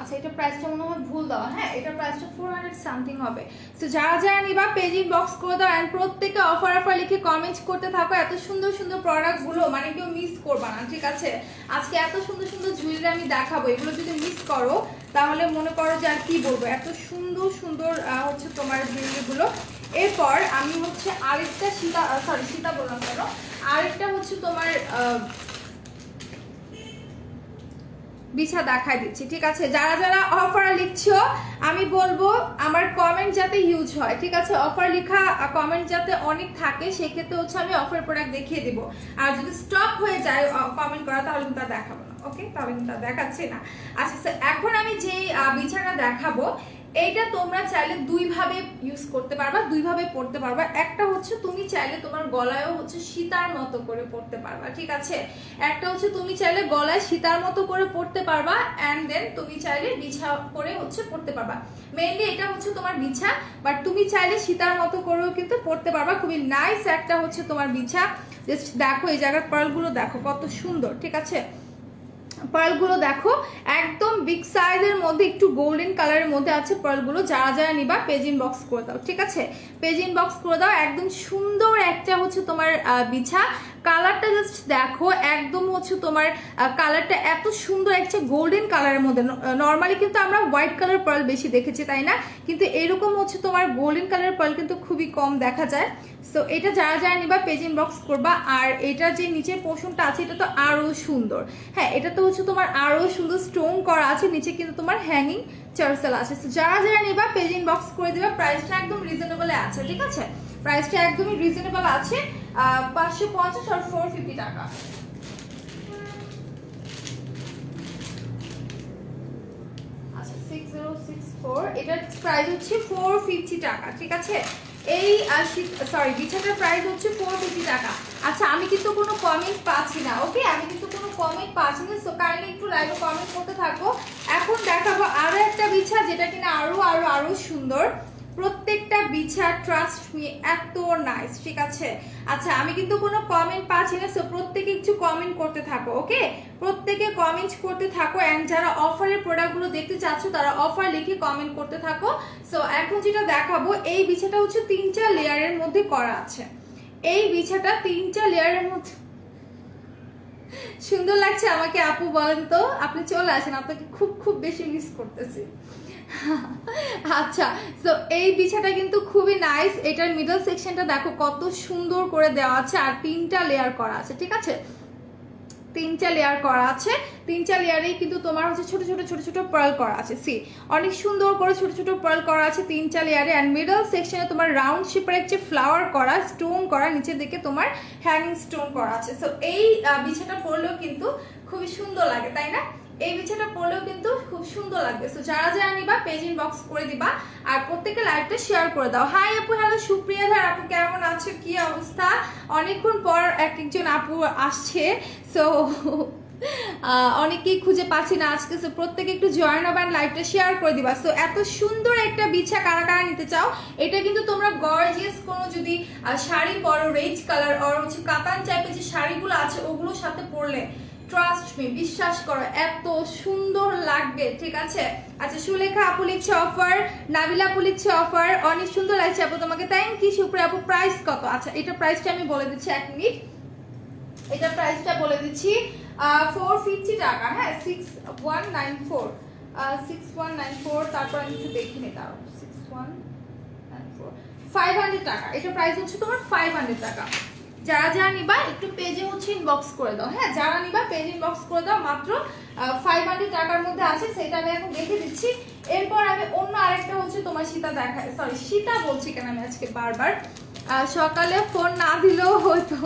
Speaker 1: আচ্ছা, এটা প্রাইসটা মনে হয় ভুল দেওয়া। হ্যাঁ, এটা প্রাইসটা 400 সামথিং হবে। সো যারা যারা নিবা পেজিং বক্স করে দাও, এন্ড প্রত্যেকে অফার অফার লিখে কমেন্ট করতে থাকো। এত সুন্দর সুন্দর প্রোডাক্টগুলো মানে কেউ মিস করবা না, ঠিক আছে? আজকে এত সুন্দর সুন্দর জুয়েলারি আমি দেখাবো, এগুলো যদি মিস করো তাহলে মনে করো যে আর কি বলবো, এত সুন্দর সুন্দর হচ্ছে তোমার জুয়েলারিগুলো। এরপর আমি হচ্ছে আরেকটা সীতা বললাম কেন, আরেকটা হচ্ছে তোমার বিছা দেখাই দিচ্ছি, ঠিক আছে? যারা যারা অফার লিখছো আমি বলবো আমার কমেন্ট যাতে ইউজ হয়, ঠিক আছে? অফার লেখা কমেন্ট যাতে অনেক থাকে, সেক্ষেত্রে হচ্ছে আমি অফার প্রোডাক্ট দেখিয়ে দিব। আর যদি স্টপ হয়ে যায় কমেন্ট করা তাহলে কিন্তু দেখাবো না। ওকে, তাহলে কিন্তু দেখাচ্ছি না। আচ্ছা, এখন আমি যেই বিছানা দেখাবো এইটা তোমরা চাইলে দুইভাবে ইউজ করতে পারবা, দুইভাবে পড়তে পারবা। একটা হচ্ছে তুমি চাইলে তোমার গলায়ও হচ্ছে সীতার মতো করে পড়তে পারবা, ঠিক আছে? একটা হচ্ছে তুমি চাইলে গলায় সীতার মতো করে পড়তে পারবা, এন্ড দেন তুমি চাইলে বিছা করে হচ্ছে পড়তে পারবা। মেইনলি এটা হচ্ছে তোমার বিছা, বাট তুমি চাইলে সীতার মতো করেও কিন্তু পড়তে পারবা। খুবই নাইস একটা হচ্ছে তোমার বিছা। জাস্ট দেখো এই জায়গার পার্লগুলো দেখো কত সুন্দর, ঠিক আছে? পার্লগুলো দেখো একদম বিগ সাইজের মধ্যে একটু গোল্ডেন কালারের মধ্যে আছে পার্লগুলো। যারা যারা নিবা পেজিং বক্স করে দাও, ঠিক আছে? পেজিং বক্স করে দাও। একদম সুন্দর একটা হচ্ছে তোমার বিছা। কালারটা জাস্ট দেখো, একদম হচ্ছে তোমার কালারটা এত সুন্দর একটা গোল্ডেন কালারের মধ্যে। নর্মালি কিন্তু আমরা হোয়াইট কালার পার্ল বেশি দেখেছি, তাই না? কিন্তু এরকম হচ্ছে তোমার গোল্ডেন কালারের পার্ল কিন্তু খুবই কম দেখা যায়। সো এটা যারা যারা নিবা পেজিং বক্স করবা। আর এটা যে নিচের পোর্শনটা আছে এটা তো আরো সুন্দর। হ্যাঁ, এটা তো হচ্ছে তোমার আরো সুন্দর স্টোন করা আছে, নিচে কিন্তু তোমার হ্যাঙ্গিং চার্সেল আছে। সো যারা যারা নিবা পেজিং বক্স করে দিবা। প্রাইসটা একদম রিজনেবলে আছে, ঠিক আছে? প্রাইসটা একদমই রিজনেবল আছে, 550 আর 450 টাকা। আচ্ছা 6064, এটার প্রাইস হচ্ছে 450 টাকা, ঠিক আছে? এই বিছানার প্রাইস হচ্ছে 450 টাকা। আচ্ছা, আমি কিন্তু কোনো কমেন্ট পাচ্ছি না। ওকে, আমি কিন্তু কোনো কমেন্ট পাচ্ছি না, সো কাইন্ডলি একটু লাইভে কমেন্ট করতে থাকো। এখন দেখাবো আরো একটা বিছা যেটা কিনা আরো সুন্দর। প্রত্যেকটা বিছা ট্রাস্ট মি এত নাইস, ঠিক আছে? আচ্ছা আমি কিন্তু কোনো কমেন্ট পাচ্ছি না, সো প্রত্যেকে একটু কমেন্ট করতে থাকো, ওকে? প্রত্যেকে কমেন্ট করতে থাকো এন্ড যারা অফারের প্রোডাক্টগুলো দেখতে চাচ্ছ তারা অফার লিখে কমেন্ট করতে থাকো। সো এখন যেটা দেখাবো, এই বিছাটা হচ্ছে 3টা লেয়ারের মধ্যে করা আছে। এই বিছাটা 3টা লেয়ারের মধ্যে সুন্দর লাগছে আমাকে। আপু বলেন তো, আপনি চলে আসেন, আপনাকে খুব বেশি মিস করতেছি। আচ্ছা, তো এই বিছাটা কিন্তু খুবই নাইস। এটার মিডল সেকশনটা দেখো কত সুন্দর করে দেওয়া আছে, আর 3টা লেয়ার করা আছে, ঠিক আছে? 3টা লেয়ার করা আছে। 3টা লেয়ারেই কিন্তু তোমার হচ্ছে ছোট ছোট পার্ল করা আছে। সি অনেক সুন্দর করে ছোট ছোট পার্ল করা আছে 3টা লেয়ারে। অ্যান্ড মিডল সেকশনে তোমার রাউন্ড শেপের একটা ফ্লাওয়ার করা, স্টোন করা, নিচের দিকে তোমার হ্যাঙ্গিং স্টোন করা আছে। সো এই বিছাটা পরলেও কিন্তু খুবই সুন্দর লাগে, তাই না? এই বিছাটা পরলেও কিন্তু খুব সুন্দর লাগবে। সো যারা নিবা পেজ ইনবক্স করে দিবা, আর প্রত্যেকটা লাইভটা শেয়ার করে দাও। হাই আপু, হ্যালো সুপ্রিয়া ধার আপু, কেমন আছো? কি অবস্থা? অনেকক্ষণ পর একজন আপু আসছে, সো অনেকেই খুঁজে পাচ্ছি না আজকে। সো প্রত্যেকে একটু জয়েন হবে, লাইভটা শেয়ার করে দিবা। সো এত সুন্দর একটা বিছা কারা নিতে চাও, এটা কিন্তু তোমরা গর্জিয়াস কোনো যদি শাড়ি পরো, রেড কালার আর হচ্ছে কাতান টাইপের যে শাড়িগুলো আছে ওগুলোর সাথে পরলে ট্রাস্ট মি, বিশ্বাস করো এত সুন্দর লাগবে, ঠিক আছে? আচ্ছা সুলেখা আপু লিখছে অফার, নাবিলা আপু লিখছে অফার, অনেক সুন্দর লাগছে আপু তোমাকে, থ্যাংক ইউ সুপ্রিয়া আপু। প্রাইস কত? আচ্ছা এটা প্রাইসটা আমি বলে দিচ্ছি, 1 মিনিট। এটা প্রাইসটা বলে দিচ্ছি 450 টাকা, হ্যাঁ 6194, 6194। তারপর আমি একটু দেখি নি, তাও 6194 500 টাকা। এটা প্রাইস হচ্ছে তোমার 500 টাকা। যারা নিবা একটু পেজে হচ্ছে ইনবক্স করে দাও, হ্যাঁ যারা নিবা পেজ ইনবক্স করে দাও। মাত্র 500 টাকার মধ্যে আছে, সেটা আমি এখন দেখে দিচ্ছি। এরপর আমি অন্য আরেকটা হচ্ছে তোমার সীতা দেখাই, সরি সীতা বলছি কেন আমি আজকে বারবার। সকালে ফোন না দিলেও হয়তো।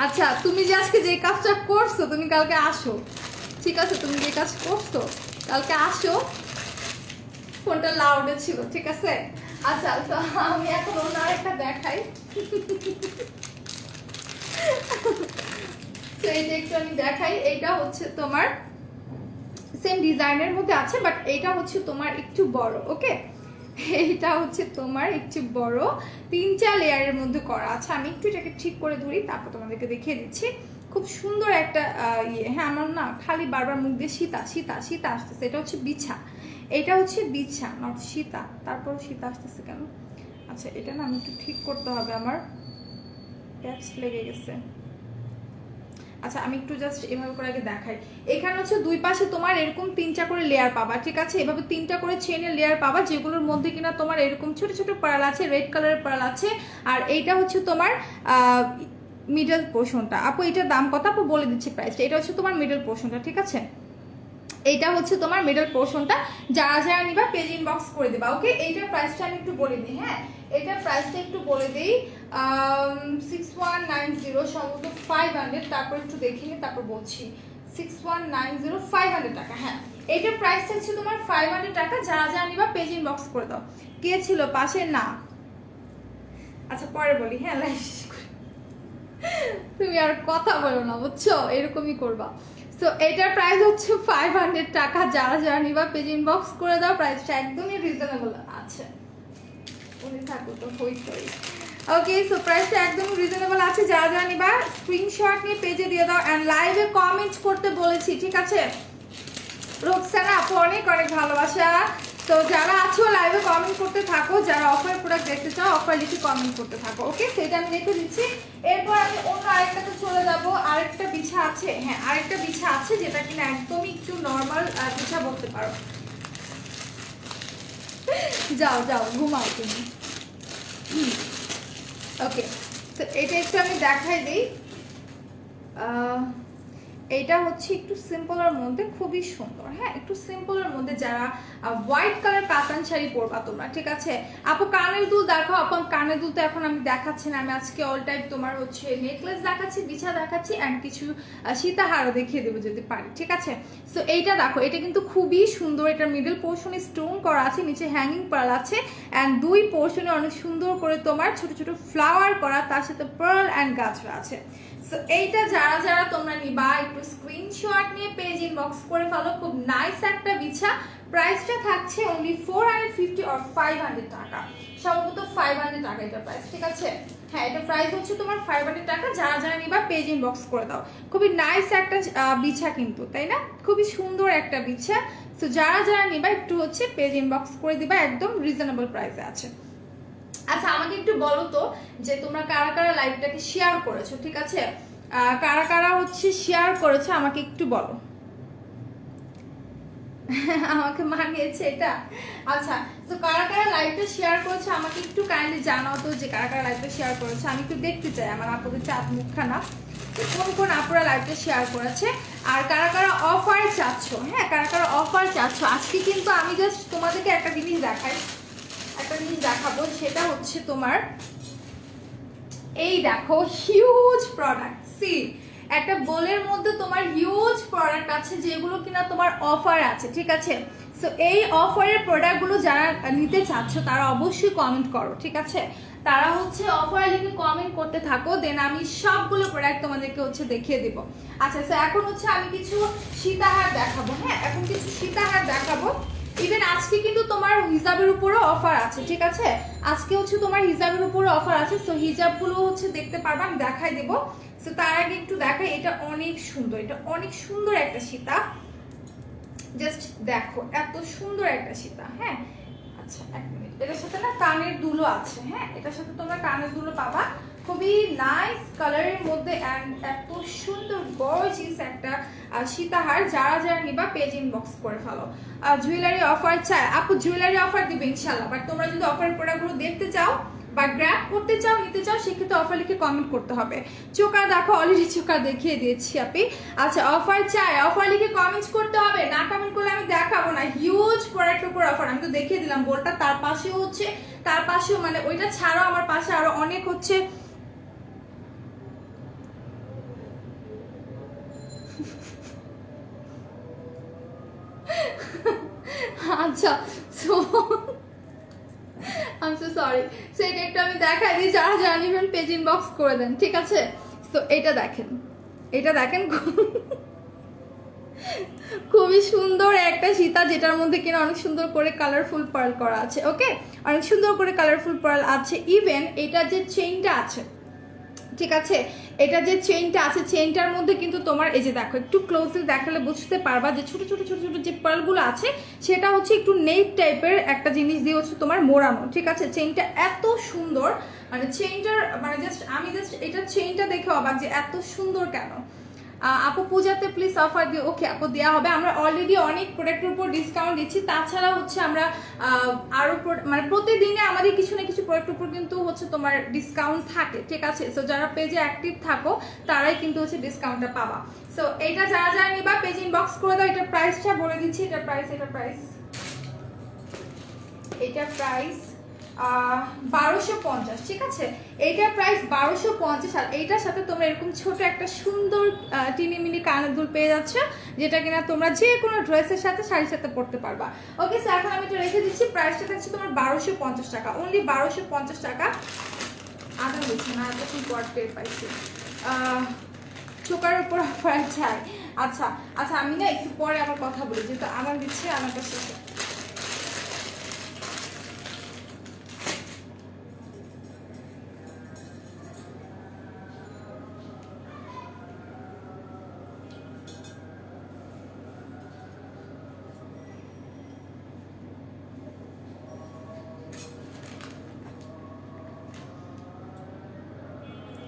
Speaker 1: আচ্ছা তুমি যে আজকে যে কাজটা করছো, তুমি কালকে আসো, ঠিক আছে? তুমি যে কাজ করছো কালকে আসো। ফোনটা লাউডে ছিল, ঠিক আছে? আচ্ছা তো আমি এখন অন্য আরেকটা দেখাই। তো এইটা একটু আমি দেখাই। এইটা হচ্ছে তোমার সেম ডিজাইনের মধ্যে আছে, বাট এইটা হচ্ছে তোমার একটু বড়, ওকে? এইটা হচ্ছে তোমার একটু বড়, 3টা লেয়ারের মধ্যে করা আছে। আমি একটু এটাকে ঠিক করে ধরি, তারপর তোমাদেরকে দেখিয়ে দিচ্ছি। খুব সুন্দর একটা ইয়ে, হ্যাঁ আমার না খালি বারবার মুখ দিয়ে সীতা আসতেছে। এটা হচ্ছে বিছা, এটা হচ্ছে বিছা নট সীতা। তারপর সীতা আসতেছে কেন? আচ্ছা এটা না আমি একটু ঠিক করতে হবে, আমার ক্যাপস লেগে গেছে। আচ্ছা আমি একটু জাস্ট এভাবে করে আগে দেখাই। এখানে হচ্ছে দুই পাশে তোমার এরকম 3টা করে লেয়ার পাবা, ঠিক আছে? এভাবে 3টা করে চেনের লেয়ার পাবা, যেগুলোর মধ্যে কিনা তোমার এরকম ছোট ছোট পার্ল আছে, রেড কালারের পার্ল আছে। আর এইটা হচ্ছে তোমার মিডল পোর্শনটা। আপু এটার দাম কত? আপু বলে দিচ্ছি প্রাইসটা। এটা হচ্ছে তোমার মিডল পোর্শনটা, ঠিক আছে? এইটা হচ্ছে তোমার মিডল পোর্শনটা। যারা নিবা পেজ ইনবক্স করে দেবা, ওকে? এইটার প্রাইসটা আমি একটু বলে দিই, হ্যাঁ এটার প্রাইসটা একটু বলে দিই। 6190 সম্ভবত 500, তারপর একটু দেখিনি তারপর বলছি। 6190 500 টাকা, হ্যাঁ এইটার প্রাইসটা হচ্ছে তোমার 500 টাকা। যারা নিবা পেজ ইনবক্স করে দাও। কে ছিল পাশে? না আচ্ছা পরে বলি, হ্যাঁ লাইভ শেষ করে। তুমি আর কথা বলো না, বুঝছো? এরকমই করবা। সো এটার প্রাইস হচ্ছে 500 টাকা। যারা নিবা পেজ ইনবক্স করে দাও, প্রাইসটা একদমই রিজনেবল আছে। উনি থাকো তো হইতই, ওকে? সো প্রাইসটা একদমই রিজনেবল আছে। যারা নিবা স্ক্রিনশট নিয়ে পেজে দিয়ে দাও, এন্ড লাইভে কমেন্ট করতে বলেছি, ঠিক আছে? রোকসানা আপু অনেক ভালোবাসা। তো যারা আছো লাইভে কমেন্ট করতে থাকো, যারা অফার প্রোডাক্ট দেখতে চাও অফার লিখে কমেন্ট করতে থাকো, ওকে? সেটা আমি দেখে দিচ্ছি। এরপর আমি অন্য আরেকটাতে চলে যাবো। আরেকটা বিছা আছে, হ্যাঁ আরেকটা বিছা আছে যেটা কিনা একদমই একটু নর্মাল বিছা বলতে পারো। যাও ঘুমাও তুমি, ওকে? তো এটা একটু আমি দেখাই দিই। এইটা হচ্ছে একটু সিম্পলের মধ্যে, খুবই সুন্দর। হ্যাঁ, একটু সিম্পলের মধ্যে যারা হোয়াইট কালার কাতান শাড়ি পরবা তোমরা, ঠিক আছে। আপু কানের দুল দেখাও। আপু কানের দুল তো এখন আমি দেখাচ্ছি না, আমি আজকে অল টাইপ তোমার হচ্ছে নেকলেস দেখাচ্ছি, বিছা দেখাচ্ছি, অ্যান্ড কিছু সীতাহারও দেখিয়ে দেবো যদি পারি, ঠিক আছে। সো এইটা দেখো, এটা কিন্তু খুবই সুন্দর। এটার মিডল পোর্শনে স্টোন করা আছে, নিচে হ্যাঙ্গিং পার্ল আছে, অ্যান্ড দুই পোর্শনে অনেক সুন্দর করে তোমার ছোট ছোট ফ্লাওয়ার করা, তার সাথে পার্ল অ্যান্ড গাছরা আছে। সো এইটা যারা যারা তোমরা নিবা একটু স্ক্রিনশট নিয়ে পেজ ইনবক্স করে ফেলো। খুব নাইস একটা বিছা। প্রাইসটা থাকছে অনলি 450 অর 500 টাকা, সম্ভবত 500 টাকা এটা প্রাইস, ঠিক আছে। হ্যাঁ, এটা প্রাইস হচ্ছে তোমার 500 টাকা। যারা যারা নিবা পেজ ইনবক্স করে দাও। খুবই নাইস একটা বিছা কিন্তু, তাই না? খুবই সুন্দর একটা বিছা। সো যারা যারা নিবা একটু হচ্ছে পেজ ইনবক্স করে দিবা, একদম রিজনেবল প্রাইসে আছে। আচ্ছা, আমাকে একটু বলো তো যে তোমরা কারা কারা লাইভটাকে শেয়ার করেছো, ঠিক আছে। কারা কারা হচ্ছে শেয়ার করেছো আমাকে একটু বলো। আমাকে মানিয়েছে এটা। আচ্ছা, তো কারা কারা লাইভটা শেয়ার করেছে আমাকে একটু কাইন্ডলি জানাও তো, যে কারা কারা লাইভটা শেয়ার করেছে। আমি একটু দেখতে চাই আমার আপুদের চাঁদ মুখখানা, কোন কোন আপুরা লাইভটা শেয়ার করেছে, আর কারা কারা অফার চাচ্ছ। হ্যাঁ, কারা কারা অফার চাচ্ছ। আজকে কিন্তু আমি জাস্ট তোমাদেরকে একটা জিনিস দেখাই, একটা জিনিস দেখাবো, সেটা হচ্ছে তোমার এই দেখো হিউজ প্রোডাক্ট। সি, একটা বোলের মধ্যে তোমার হিউজ প্রোডাক্ট আছে যেগুলো কিনা তোমার অফার আছে, ঠিক আছে। সো এই অফারের প্রোডাক্টগুলো যারা নিতে চাচ্ছ তারা অবশ্যই কমেন্ট করো, ঠিক আছে। তারা হচ্ছে অফার লিখে কমেন্ট করতে থাকো, দেন আমি সবগুলো প্রোডাক্ট তোমাদেরকে হচ্ছে দেখিয়ে দিব। আচ্ছা, সো এখন হচ্ছে আমি কিছু সীতাহার দেখাবো। হ্যাঁ, এখন কিছু সীতাহার দেখাবো। ইভেন আজকে কিন্তু তোমার হিজাবের উপরও অফার আছে, ঠিক আছে। আজকে হচ্ছে তোমার হিজাবের উপরও অফার আছে। সো হিজাবগুলো হচ্ছে দেখতে পারবা, আমি দেখাই দেবো। সো তার আগে একটু দেখাই, এটা অনেক সুন্দর, এটা অনেক সুন্দর একটা সীতা। জাস্ট দেখো, এত সুন্দর একটা সীতা। হ্যাঁ, আচ্ছা এক মিনিট, এটার সাথে না কানের দুলও আছে। হ্যাঁ, এটার সাথে তোমরা কানের দুলও পাবা, খুবই নাইস কালারের মধ্যে, অ্যান্ড এত সুন্দর গর্জিয়াস একটা সীতাহার। যারা যারা নিবা পেজ ইনবক্স করে ফেলো। জুয়েলারি অফার চাই আপু, জুয়েলারি অফার দিবে ইনশাল্লাহ, বাট তোমরা যদি অফারের প্রোডাক্টগুলো দেখতে চাও বা গ্র্যাব করতে চাও, নিতে চাও, সেক্ষেত্রে অফার লিখে কমেন্ট করতে হবে। চোকার দেখো, অলরেডি চোকার দেখিয়ে দিয়েছি আপনি। আচ্ছা, অফার চাই, অফার লিখে কমেন্ট করতে হবে, না কমেন্ট করলে আমি দেখাবো না। হিউজ প্রোডাক্টের উপর অফার, আমি তো দেখিয়ে দিলাম বোলটা, তার পাশেও হচ্ছে, তার পাশেও মানে ওইটা ছাড়াও আমার পাশে আরো অনেক হচ্ছে। আচ্ছা, so I am so sorry. So এটা একটু আমি দেখাই দিই, যারা যারা নিবেন পেজ ইনবক্স করে দেন, ঠিক আছে। তো এটা দেখেন, এটা দেখেন, খুবই সুন্দর একটা সীতা, যেটার মধ্যে কিনা অনেক সুন্দর করে কালারফুল পার্ল করা আছে। ওকে, অনেক সুন্দর করে কালারফুল পার্ল আছে। ইভেন এটা যে চেইনটা আছে, ঠিক আছে, এটা যে চেইনটা আছে, চেইনটার মধ্যে কিন্তু তোমার এই যে দেখো, একটু ক্লোজলি দেখালে বুঝতে পারবা যে ছোট ছোট ছোট ছোট যে পার্লগুলো আছে, সেটা হচ্ছে একটু নেট টাইপের একটা জিনিস দিয়ে হচ্ছে তোমার মোড়ানো, ঠিক আছে। চেইনটা এত সুন্দর, মানে চেইনটার মানে জাস্ট আমি জাস্ট এটা চেইনটা দেখে অবাক যে এত সুন্দর কেন। আপু পূজাতে প্লিজ অফার দিও। ওকে আপু, দেওয়া হবে। আমরা অলরেডি অনেক প্রোডাক্টের উপর ডিসকাউন্ট দিচ্ছি, তাছাড়া হচ্ছে আমরা আরো মানে প্রতিদিনে আমাদের কিছু না কিছু প্রোডাক্টের উপর কিন্তু হচ্ছে তোমার ডিসকাউন্ট থাকে, ঠিক আছে। সো যারা পেজে অ্যাক্টিভ থাকো তারাই কিন্তু হচ্ছে ডিসকাউন্টটা পাবা। সো এটা যারা যারা নিবা পেজ ইনবক্স করে দাও। এটার প্রাইসটা বলে দিচ্ছি, এটার প্রাইস 1250, ঠিক আছে। এইটার প্রাইস 1250, আর এইটার সাথে তোমরা এরকম ছোট একটা সুন্দর টিনিমিনি কানের দুল পেয়ে যাচ্ছ, যেটা কিনা তোমরা যে কোনো ড্রেসের সাথে শাড়ির সাথে পরতে পারবা। ওকে, স্যার এখন আমি এটা রেখে দিচ্ছি। প্রাইসটা থাকছে তোমার 1250 টাকা, অনলি 1250 টাকা। আদা বলছি না, এত কি পট পেয়ে পাইছি। চোকার উপর অফার চাই। আচ্ছা আচ্ছা, আমি না একটু পরে আবার কথা বলি, যেহেতু আমার দিচ্ছে আমার কাছে।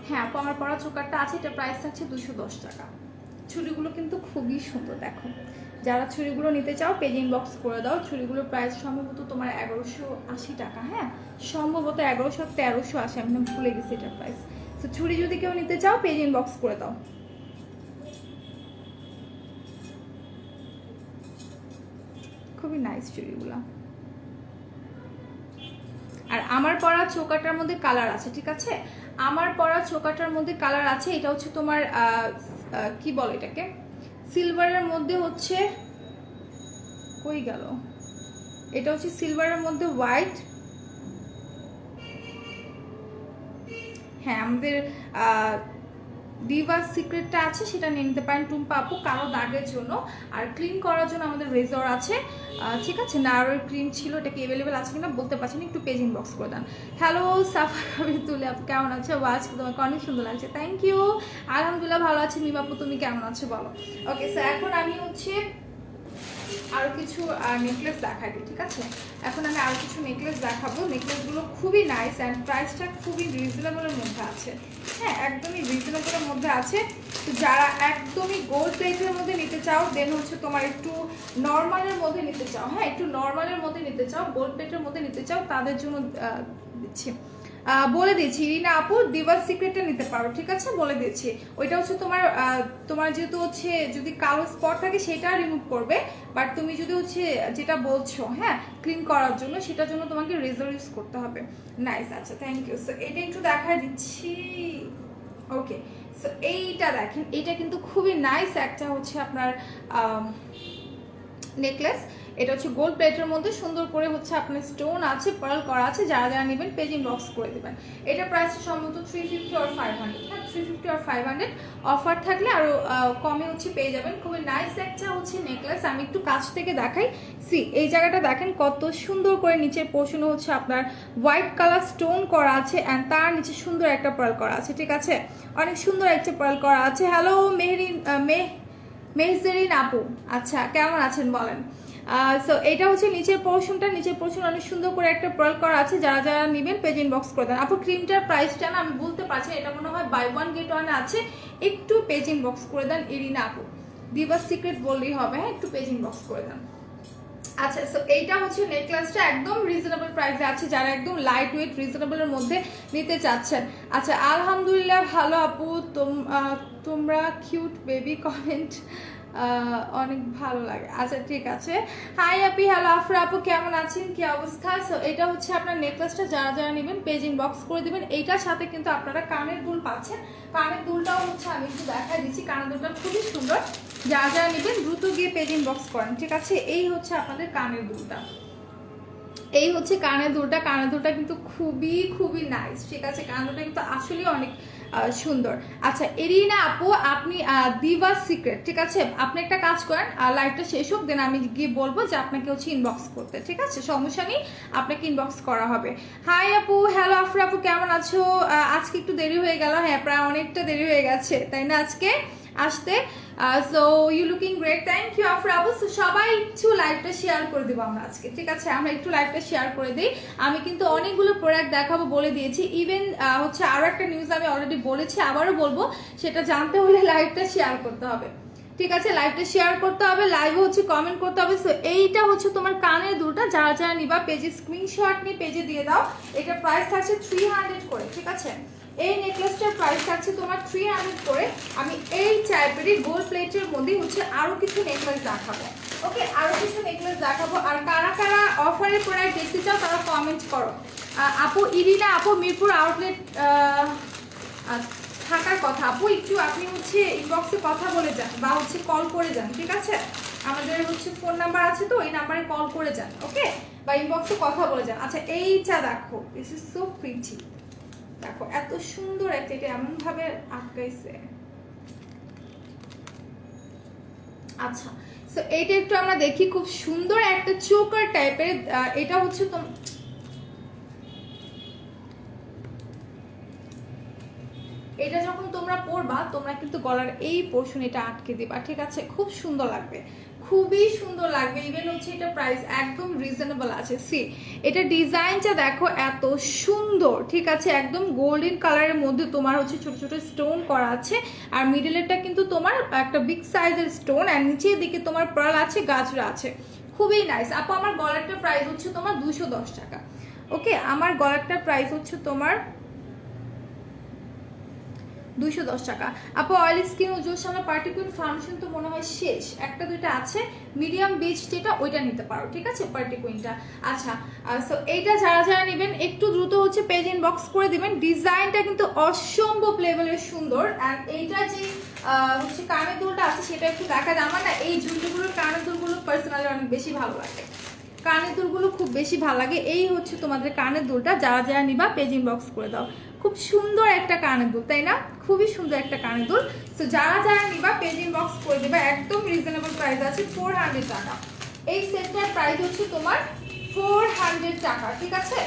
Speaker 1: হ্যাঁ আপু, আমার পরা চোকারটা আছে, এটা প্রাইস থাকছে 210 টাকা। ছুরিগুলো কিন্তু খুবই সুন্দর, দেখো। যারা ছুরিগুলো নিতে চাও পেজ ইনবক্স করে দাও। ছুরিগুলোর প্রাইস সম্ভবত তোমার 1180 টাকা। হ্যাঁ, সম্ভবত 1100-1380, আমি ভুলে গেছি এটার প্রাইস। তো ছুরি যদি কেউ নিতে চাও পেজ ইনবক্স করে দাও। খুবই নাইস চুড়িগুলো। আর আমার পরা চোকাটার মধ্যে কালার আছে, ঠিক আছে, আমার পরা চোকাটার মধ্যে কালার আছে। এটা হচ্ছে তোমার কি বলে এটাকে, সিলভারের মধ্যে হচ্ছে, কই গেল, এটা হচ্ছে সিলভারের মধ্যে হোয়াইট। হ্যাঁ, আমাদের ডিভাস সিক্রেটটা আছে, সেটা নিয়ে নিতে পারেন টুম্পা আপু কালো দাগের জন্য। আর ক্লিন করার জন্য আমাদের রেজর আছে, ঠিক আছে। নারোর ক্রিম ছিল, এটা কি অ্যাভেলেবেল আছে কিনা বলতে পারছি না, একটু পেজ ইনবক্স করে দেন। হ্যালো সাফা কবিতুলে আপু কেমন আছো? ওয়াজ তোমাকে অনেক সুন্দর লাগছে, থ্যাংক ইউ। আলহামদুলিল্লাহ ভালো আছি। মিম আপু তুমি কেমন আছো বলো? ওকে স্যার, এখন আমি হচ্ছে আরো কিছু নেকলেস দেখাবো, ঠিক আছে। এখন আমি আরো কিছু নেকলেস দেখাবো। নেকলেসগুলো খুবই নাইস অ্যান্ড প্রাইসটা খুবই রিজনেবলের মধ্যে আছে। হ্যাঁ, একদমই রিজনেবলের মধ্যে আছে। তো যারা একদমই গোল্ড প্লেটের মধ্যে নিতে চাও, দেন হচ্ছে তোমার একটু নর্মালের মধ্যে নিতে চাও, হ্যাঁ একটু নর্মালের মধ্যে নিতে চাও, গোল্ড প্লেটের মধ্যে নিতে চাও, তাদের জন্য দিচ্ছি, বলে দিচ্ছি রিনা আপু ডিভাস সিক্রেটটা নিতে পারো, ঠিক আছে, বলে দিচ্ছি। ওইটা হচ্ছে তোমার তোমার যেহেতু হচ্ছে যদি কালো স্পট থাকে সেটা রিমুভ করবে, বাট তুমি যদি হচ্ছে যেটা বলছো হ্যাঁ ক্লিন করার জন্য, সেটার জন্য তোমাকে রেজার ইউজ করতে হবে। নাইস, আচ্ছা থ্যাংক ইউ। সো এটা একটু দেখা দিচ্ছি, ওকে। সো এইটা দেখেন, এটা কিন্তু খুবই নাইস একটা হচ্ছে আপনার নেকলেস। এটা হচ্ছে গোল্ড প্লেটের মধ্যে সুন্দর করে হচ্ছে আপনার স্টোন আছে, পার্ল করা আছে। যারা যারা নেবেন পেজ ইনবক্স করে দেবেন। এটা প্রাইস সম্ভবত 350 আর 500, হ্যাঁ 350 আর 500। অফার থাকলে আরো কমে হচ্ছে পেয়ে যাবেন। খুবই নাইস একটা হচ্ছে নেকলেস। আমি একটু কাছ থেকে দেখাই। সি এই জায়গাটা দেখেন কত সুন্দর করে নিচের পোর্শনে হচ্ছে আপনার হোয়াইট কালার স্টোন করা আছে অ্যান্ড তার নিচে সুন্দর একটা পার্ল করা আছে, ঠিক আছে, অনেক সুন্দর একটা পার্ল করা আছে। হ্যালো মেহজেরিন আপু, আচ্ছা কেমন আছেন বলেন? সো এটা হচ্ছে নিচের পোর্শন অনেক সুন্দর করে একটা পার্ল করা আছে। যারা যারা নেবেন পেজ ইনবক্স করে দেন। আপু ক্রিমটার প্রাইসটা না আমি বলতে পারছি, এটা মনে হয় বাই ওয়ান গেট ওয়ান আছে, একটু পেজ ইনবক্স করে দেন। ইরিনা আপু ডিভাস সিক্রেট বললেই হবে, হ্যাঁ একটু পেজ ইনবক্স করে দেন। আচ্ছা, সো এইটা হচ্ছে নেকলেসটা একদম রিজনেবল প্রাইসে আছে, যারা একদম লাইট ওয়েট রিজনেবলের মধ্যে নিতে চাচ্ছেন। আচ্ছা আলহামদুলিল্লাহ ভালো আপু, তোমরা কিউট বেবি কমেন্ট অনেক ভালো লাগে। আচ্ছা ঠিক আছে, হাই আপি, হ্যালো আফরা আপু কেমন আছেন, কি অবস্থা? সো এটা হচ্ছে আপনার নেকলেসটা, যারা যারা নেবেন পেজ ইনবক্স করে দেবেন। এইটার সাথে কিন্তু আপনারা কানের দুল পাচ্ছেন। কানের দুলটাও হচ্ছে আমি একটু দেখাই দিচ্ছি, কানের দুলটা খুবই সুন্দর। যারা যারা নেবেন দ্রুত গিয়ে পেজ ইনবক্স করেন, ঠিক আছে। এই হচ্ছে আপনাদের কানের দুলটা, এই হচ্ছে কানের দুলটা। কানের দুলটা কিন্তু খুবই খুবই নাইস, ঠিক আছে, কানের দুলটা কিন্তু আসলে অনেক সুন্দর। আচ্ছা এরিনা আপু আপনি ডিভাস সিক্রেট, ঠিক আছে, আপনি একটা কাজ করেন, লাইভটা শেষ হোক, দেন আমি গিয়ে বলবো যে আপনাকে হচ্ছে ইনবক্স করতে, ঠিক আছে, সমস্যা নেই, আপনাকে ইনবক্স করা হবে। হাই আপু, হ্যালো আফরা আপু কেমন আছো? আজকে একটু দেরি হয়ে গেল, হ্যাঁ প্রায় অনেকটা দেরি হয়ে গেছে তাই না আজকে আসতে। So you looking great, thank you Afra আপু। সো সবাই একটু লাইভটা শেয়ার করে দেবো আমরা আজকে, ঠিক আছে, আমরা একটু লাইভটা শেয়ার করে দিই। আমি কিন্তু অনেকগুলো প্রোডাক্ট দেখাবো বলে দিয়েছি, ইভেন হচ্ছে আরও একটা নিউজ আমি অলরেডি বলেছি, আবারও বলবো, সেটা জানতে হলে লাইভটা শেয়ার করতে হবে, ঠিক আছে, লাইভটা শেয়ার করতে হবে, লাইভে হচ্ছে কমেন্ট করতে হবে। সো এইটা হচ্ছে তোমার কানের দুলটা, যারা যারা নিবা পেজে স্ক্রিনশট নিয়ে পেজে দিয়ে দাও। এটা প্রাইস থাকছে 300 করে, ঠিক আছে। এই নেকলেসটার প্রাইস থাকছে তোমার 300 করে। আমি এই টাইপেরই গোল্ড প্লেটের মধ্যে হচ্ছে আরো কিছু নেকলেস দেখাবো, ওকে, আরো কিছু নেকলেস দেখাবো। আর কারা কারা অফারের প্রোডাক্ট দেখতে চাও তারা কমেন্ট করো। আপু ইরিনা আপু মিরপুর আউটলেট থাকার কথা, আপু একটু আপনি হচ্ছে ইনবক্সে কথা বলে যান বা হচ্ছে কল করে যান, ঠিক আছে, আমাদের হচ্ছে ফোন নাম্বার আছে তো এই নাম্বারে কল করে যান, ওকে, বা ইনবক্সে কথা বলে যান। আচ্ছা এইটা দেখো, দিস ইজ সো প্রিটি, দেখো এত সুন্দর একটা, এটা এমন ভাবে আটকাইছে। আচ্ছা সো এইটা একটু আমরা দেখি, খুব সুন্দর একটা চোকার টাইপের। এটা হচ্ছে এটা যখন তোমরা পরবা তোমরা কিন্তু গলার এই পোর্শন এটা আটকে দিবা, ঠিক আছে, খুব সুন্দর লাগবে, খুবই সুন্দর লাগবে। ইভেন হচ্ছে এটা প্রাইস একদম রিজনেবল আছে। সি এটা ডিজাইনটা দেখো এত সুন্দর, ঠিক আছে, একদম গোল্ডেন কালারের মধ্যে তোমার হচ্ছে ছোট ছোট স্টোন করা আছে। আর মিডলেরটা কিন্তু তোমার একটা বিগ সাইজের স্টোন, আর নিচের দিকে তোমার পার্ল আছে, গাজরা আছে, খুবই নাইস। আপু আমার গলারটা প্রাইস হচ্ছে তোমার 210 টাকা, ওকে, আমার গলারটা প্রাইস হচ্ছে তোমার 210 টাকা। আপু অয়েল স্কিন উজ্জ্বল শ্যামলা পার্টি কুইন ফাউন্ডেশন তো মনে হয় শেষ, একটা দুইটা আছে, মিডিয়াম বেজ যেটা ওইটা নিতে পারো, ঠিক আছে, পার্টি কুইনটা। আচ্ছা সো এইটা যারা যারা নেবেন একটু দ্রুত হচ্ছে পেজ ইনবক্স করে দিবেন। ডিজাইনটা কিন্তু অসম্ভব লেভেলের সুন্দর। আর এইটা যে হচ্ছে কানের দুলটা আছে সেটা একটু দেখা যায়। আমার না এই ঝুলগুলোর কানের দুলগুলো পার্সোনালি অনেক বেশি ভালো লাগে, কানের দুলগুলো খুব বেশি ভালো লাগে। এই হচ্ছে তোমাদের কানের দুলটা, যারা যারা নিবা পেজ ইনবক্স করে দাও। খুব সুন্দর একটা কানের দুল, তাই না? খুবই সুন্দর একটা কানের দুল। তো যারা যারা নিবা পেজ ইনবক্স করে দিবা। একদম রিজনেবল প্রাইস আছে, 400 টাকা। এই সেটটার প্রাইস হচ্ছে তোমার 400 টাকা, ঠিক আছে,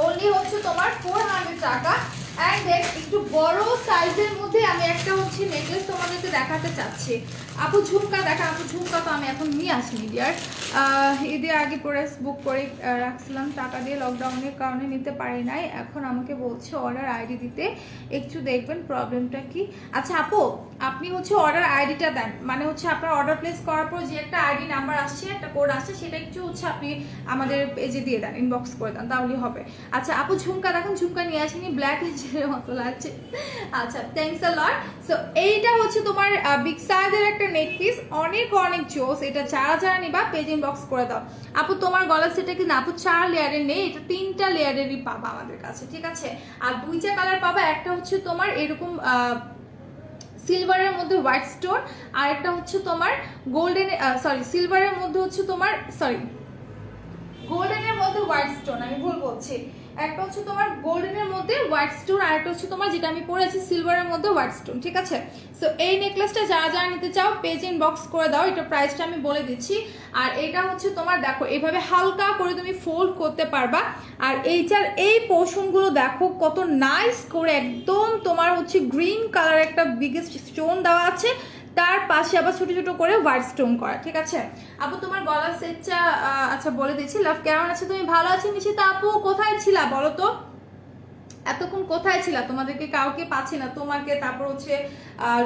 Speaker 1: অনলি হচ্ছে তোমার 400 টাকা। অ্যান্ড দেন একটু বড় সাইজের মধ্যে আমি একটা হচ্ছে নেকলেস তোমাদেরকে দেখাতে চাচ্ছি। আপু ঝুমকা দেখা, আপু ঝুমকা তো আমি এখন নিয়ে আসিনি ডিয়ার, ঈদের আগে পরে বুক করে রাখছিলাম, টাকা দিয়ে লকডাউনের কারণে নিতে পারি নাই। এখন আমাকে বলছে অর্ডার আইডি দিতে, একটু দেখবেন প্রবলেমটা কি। আচ্ছা আপু আপনি হচ্ছে অর্ডার আইডিটা দেন, মানে হচ্ছে আপনার অর্ডার প্লেস করার পর যে একটা আইডি নাম্বার আসছে, একটা কোড আসছে, সেটা একটু হচ্ছে আপনি আমাদের পেজে দিয়ে দেন, ইনবক্স করে দেন, তাহলেই হবে। আচ্ছা আপু ঝুমকা দেখেন, ঝুমকা নিয়ে আসিনি, ব্ল্যাক এঞ্জেলের মতো লাগছে। আচ্ছা থ্যাংকস আ লট। সো এইটা হচ্ছে তোমার বিগ সাইজের একটা নেক পিস, অনেক অনেক জোস। এটা যারা যারা নিবা পেজ ইনবক্স করে দাও। আপু তোমার গলার সেটটা কিন্তু আপু 4 লেয়ারের নেই, এটা 3টা লেয়ারেরই পাবা আমাদের কাছে, ঠিক আছে। আর 2টা কালার পাবা, একটা হচ্ছে তোমার এরকম সিলভারের মধ্যে হোয়াইট স্টোন, আর একটা হচ্ছে তোমার গোল্ডেন, সরি সিলভারের মধ্যে হচ্ছে তোমার, সরি গোল্ডেনের মধ্যে হোয়াইট স্টোন, আমি ভুল বলছি। একটা হচ্ছে তোমার গোল্ডেনের মধ্যে হোয়াইট স্টোন, আর একটা হচ্ছে তোমার যেটা আমি পরেছি সিলভারের মধ্যে হোয়াইট স্টোন, ঠিক আছে। সো এই নেকলেসটা যারা যারা নিতে চাও পেজ ইনবক্স করে দাও, এটা প্রাইসটা আমি বলে দিচ্ছি। আর এটা হচ্ছে তোমার দেখো এইভাবে হালকা করে তুমি ফোল্ড করতে পারবা। আর এইটার এই পোর্শনগুলো দেখো কত নাইস করে, একদম তোমার হচ্ছে গ্রিন কালার একটা বিগেস্ট স্টোন দেওয়া আছে, তার পাশে আবার ছোট ছোট করে হোয়াইট স্টোন করা, ঠিক আছে। আপু তোমার গলার সেটটা আচ্ছা বলে দিচ্ছি। লাভ কেমন আছে, তুমি ভালো আছো নিশিতা আপু? কোথায় ছিলা বলো তো, এতক্ষণ কোথায় ছিলা? তোমাদেরকে কাউকে পাচ্ছি না, তোমাকে তারপর হচ্ছে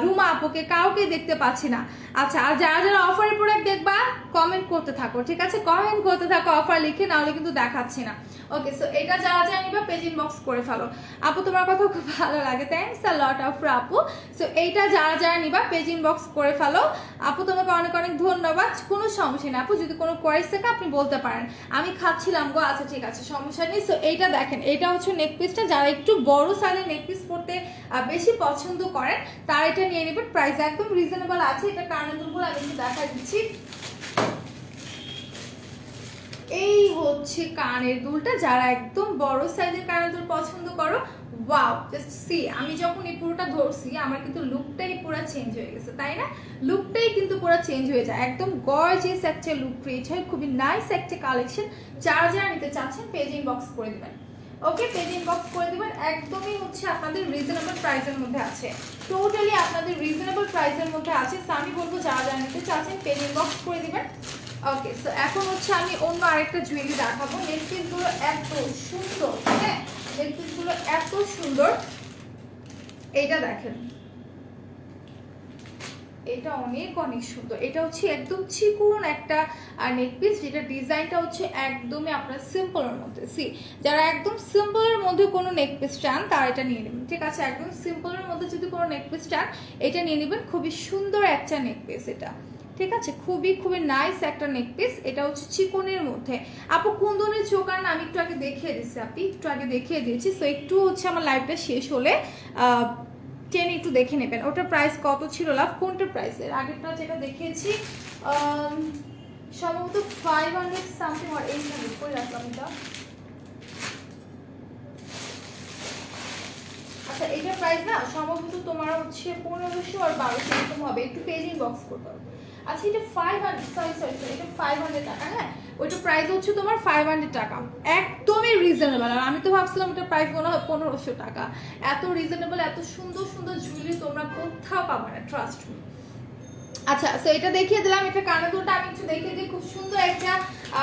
Speaker 1: রুমা আপুকে কাউকে দেখতে পাচ্ছি না। আচ্ছা আর যারা যারা অফারের প্রোডাক্ট দেখবা কমেন্ট করতে থাকো, ঠিক আছে, কমেন্ট করতে থাকো অফার লিখে, নাহলে কিন্তু দেখাচ্ছি না। ওকে সো এটা যারা যারা নিবা পেজ ইনবক্স করে ফেলো। আপু তোমার কথা খুব ভালো লাগে, থ্যাংকস আ লট অফ আপু। সো এইটা যারা যারা নিবা পেজ ইনবক্স করে ফেলো। আপু তোমাকে অনেক অনেক ধন্যবাদ, কোনো সমস্যা নেই আপু, যদি কোনো কোয়ারিজ থাকে আপনি বলতে পারেন। আমি খাচ্ছিলাম গো, আচ্ছা ঠিক আছে সমস্যা নেই। সো এইটা দেখেন, এটা হচ্ছে নেক পিসটা, যারা একটু বড় সাইজের নেক পিস পরতে বেশি পছন্দ করেন তারা এটা নিয়ে নেবেন, প্রাইস একদম রিজনেবল আছে। এটা কানের দুলগুলো আমি একটু দেখা দিচ্ছি। এই হচ্ছে কানের দুলটা, যারা একদম বড় সাইজের কানের দুল পছন্দ করো, ওয়াও জাস্ট সি, আমি যখন এই পুরোটা ধরছি আমার কিন্তু লুকটাই পুরো চেঞ্জ হয়ে গেছে, তাই না? লুকটাই কিন্তু পুরো চেঞ্জ হয়ে যায়, একদম গর্জিয়াস একটা লুক ক্রিয়েট হয়, খুবই নাইস একটা কালেকশন। যারা যারা নিতে চাচ্ছেন পেজ ইনবক্স করে দিবেন। ওকে পেজ ইনবক্স করে দিবেন, একদমই হচ্ছে আপনাদের রিজনেবল প্রাইসের মধ্যে আছে, টোটালি আপনাদের রিজনেবল প্রাইসের মধ্যে আছে। সো আমি বলবো যারা যারা নিতে চাচ্ছেন পেজ ইনবক্স করে দিবেন। ওকে সো এখন হচ্ছে আমি অন্য আরেকটা জুয়েলারি দেখাবো। নেকপিসগুলো এত সুন্দর, হ্যাঁ নেকপিসগুলো এত সুন্দর। এইটা দেখেন, এটা অনেক অনেক সুন্দর। এটা হচ্ছে একদম চিকন একটা নেকপিস, যেটা ডিজাইনটা হচ্ছে একদমই আপনার সিম্পলের মধ্যে। সি যারা একদম সিম্পলের মধ্যে কোনো নেকপিস চান তারা এটা নিয়ে নেবেন, ঠিক আছে। একদম সিম্পলের মধ্যে যদি কোনো নেকপিস চান এটা নিয়ে নেবেন, খুবই সুন্দর একটা নেকপিস এটা, ঠিক আছে, খুবই খুবই নাইস একটা নেকপিস। এটা হচ্ছে চিকনের মধ্যে। আপু কুন্দনের চোকার না আমি একটু আগে দেখিয়ে দিচ্ছি, আপনি একটু আগে দেখিয়ে দিয়েছি। সো একটু হচ্ছে আমার লাইভটা শেষ হলে টেন একটু দেখে নেবেন। ওটার প্রাইস কত ছিল লাভ, কোনটার প্রাইসের আগেরটা যেটা দেখিয়েছি সম্ভবত 500 সামথিং, আর 800 করে রাখলাম এটা। আচ্ছা এটার প্রাইস না সম্ভবত তোমার হচ্ছে 1500 আর 1200 এরকম হবে, একটু পেজ ইনবক্স করতে হবে। আচ্ছা এটা 500, সরি এটা 500 টাকা, হ্যাঁ ওইটা প্রাইস হচ্ছে তোমার 500 টাকা, একদমই রিজনেবল। আর আমি তো ভাবছিলাম ওটার প্রাইস মনে হয় 1500 টাকা। এত রিজনেবল, এত সুন্দর সুন্দর জুয়েলারি তোমরা কোথাও পাবে না, ট্রাস্ট মি। আচ্ছা সো এটা দেখিয়ে দিলাম। এটা কানের দুলটা আমি একটু দেখিয়ে দিই, খুব সুন্দর একটা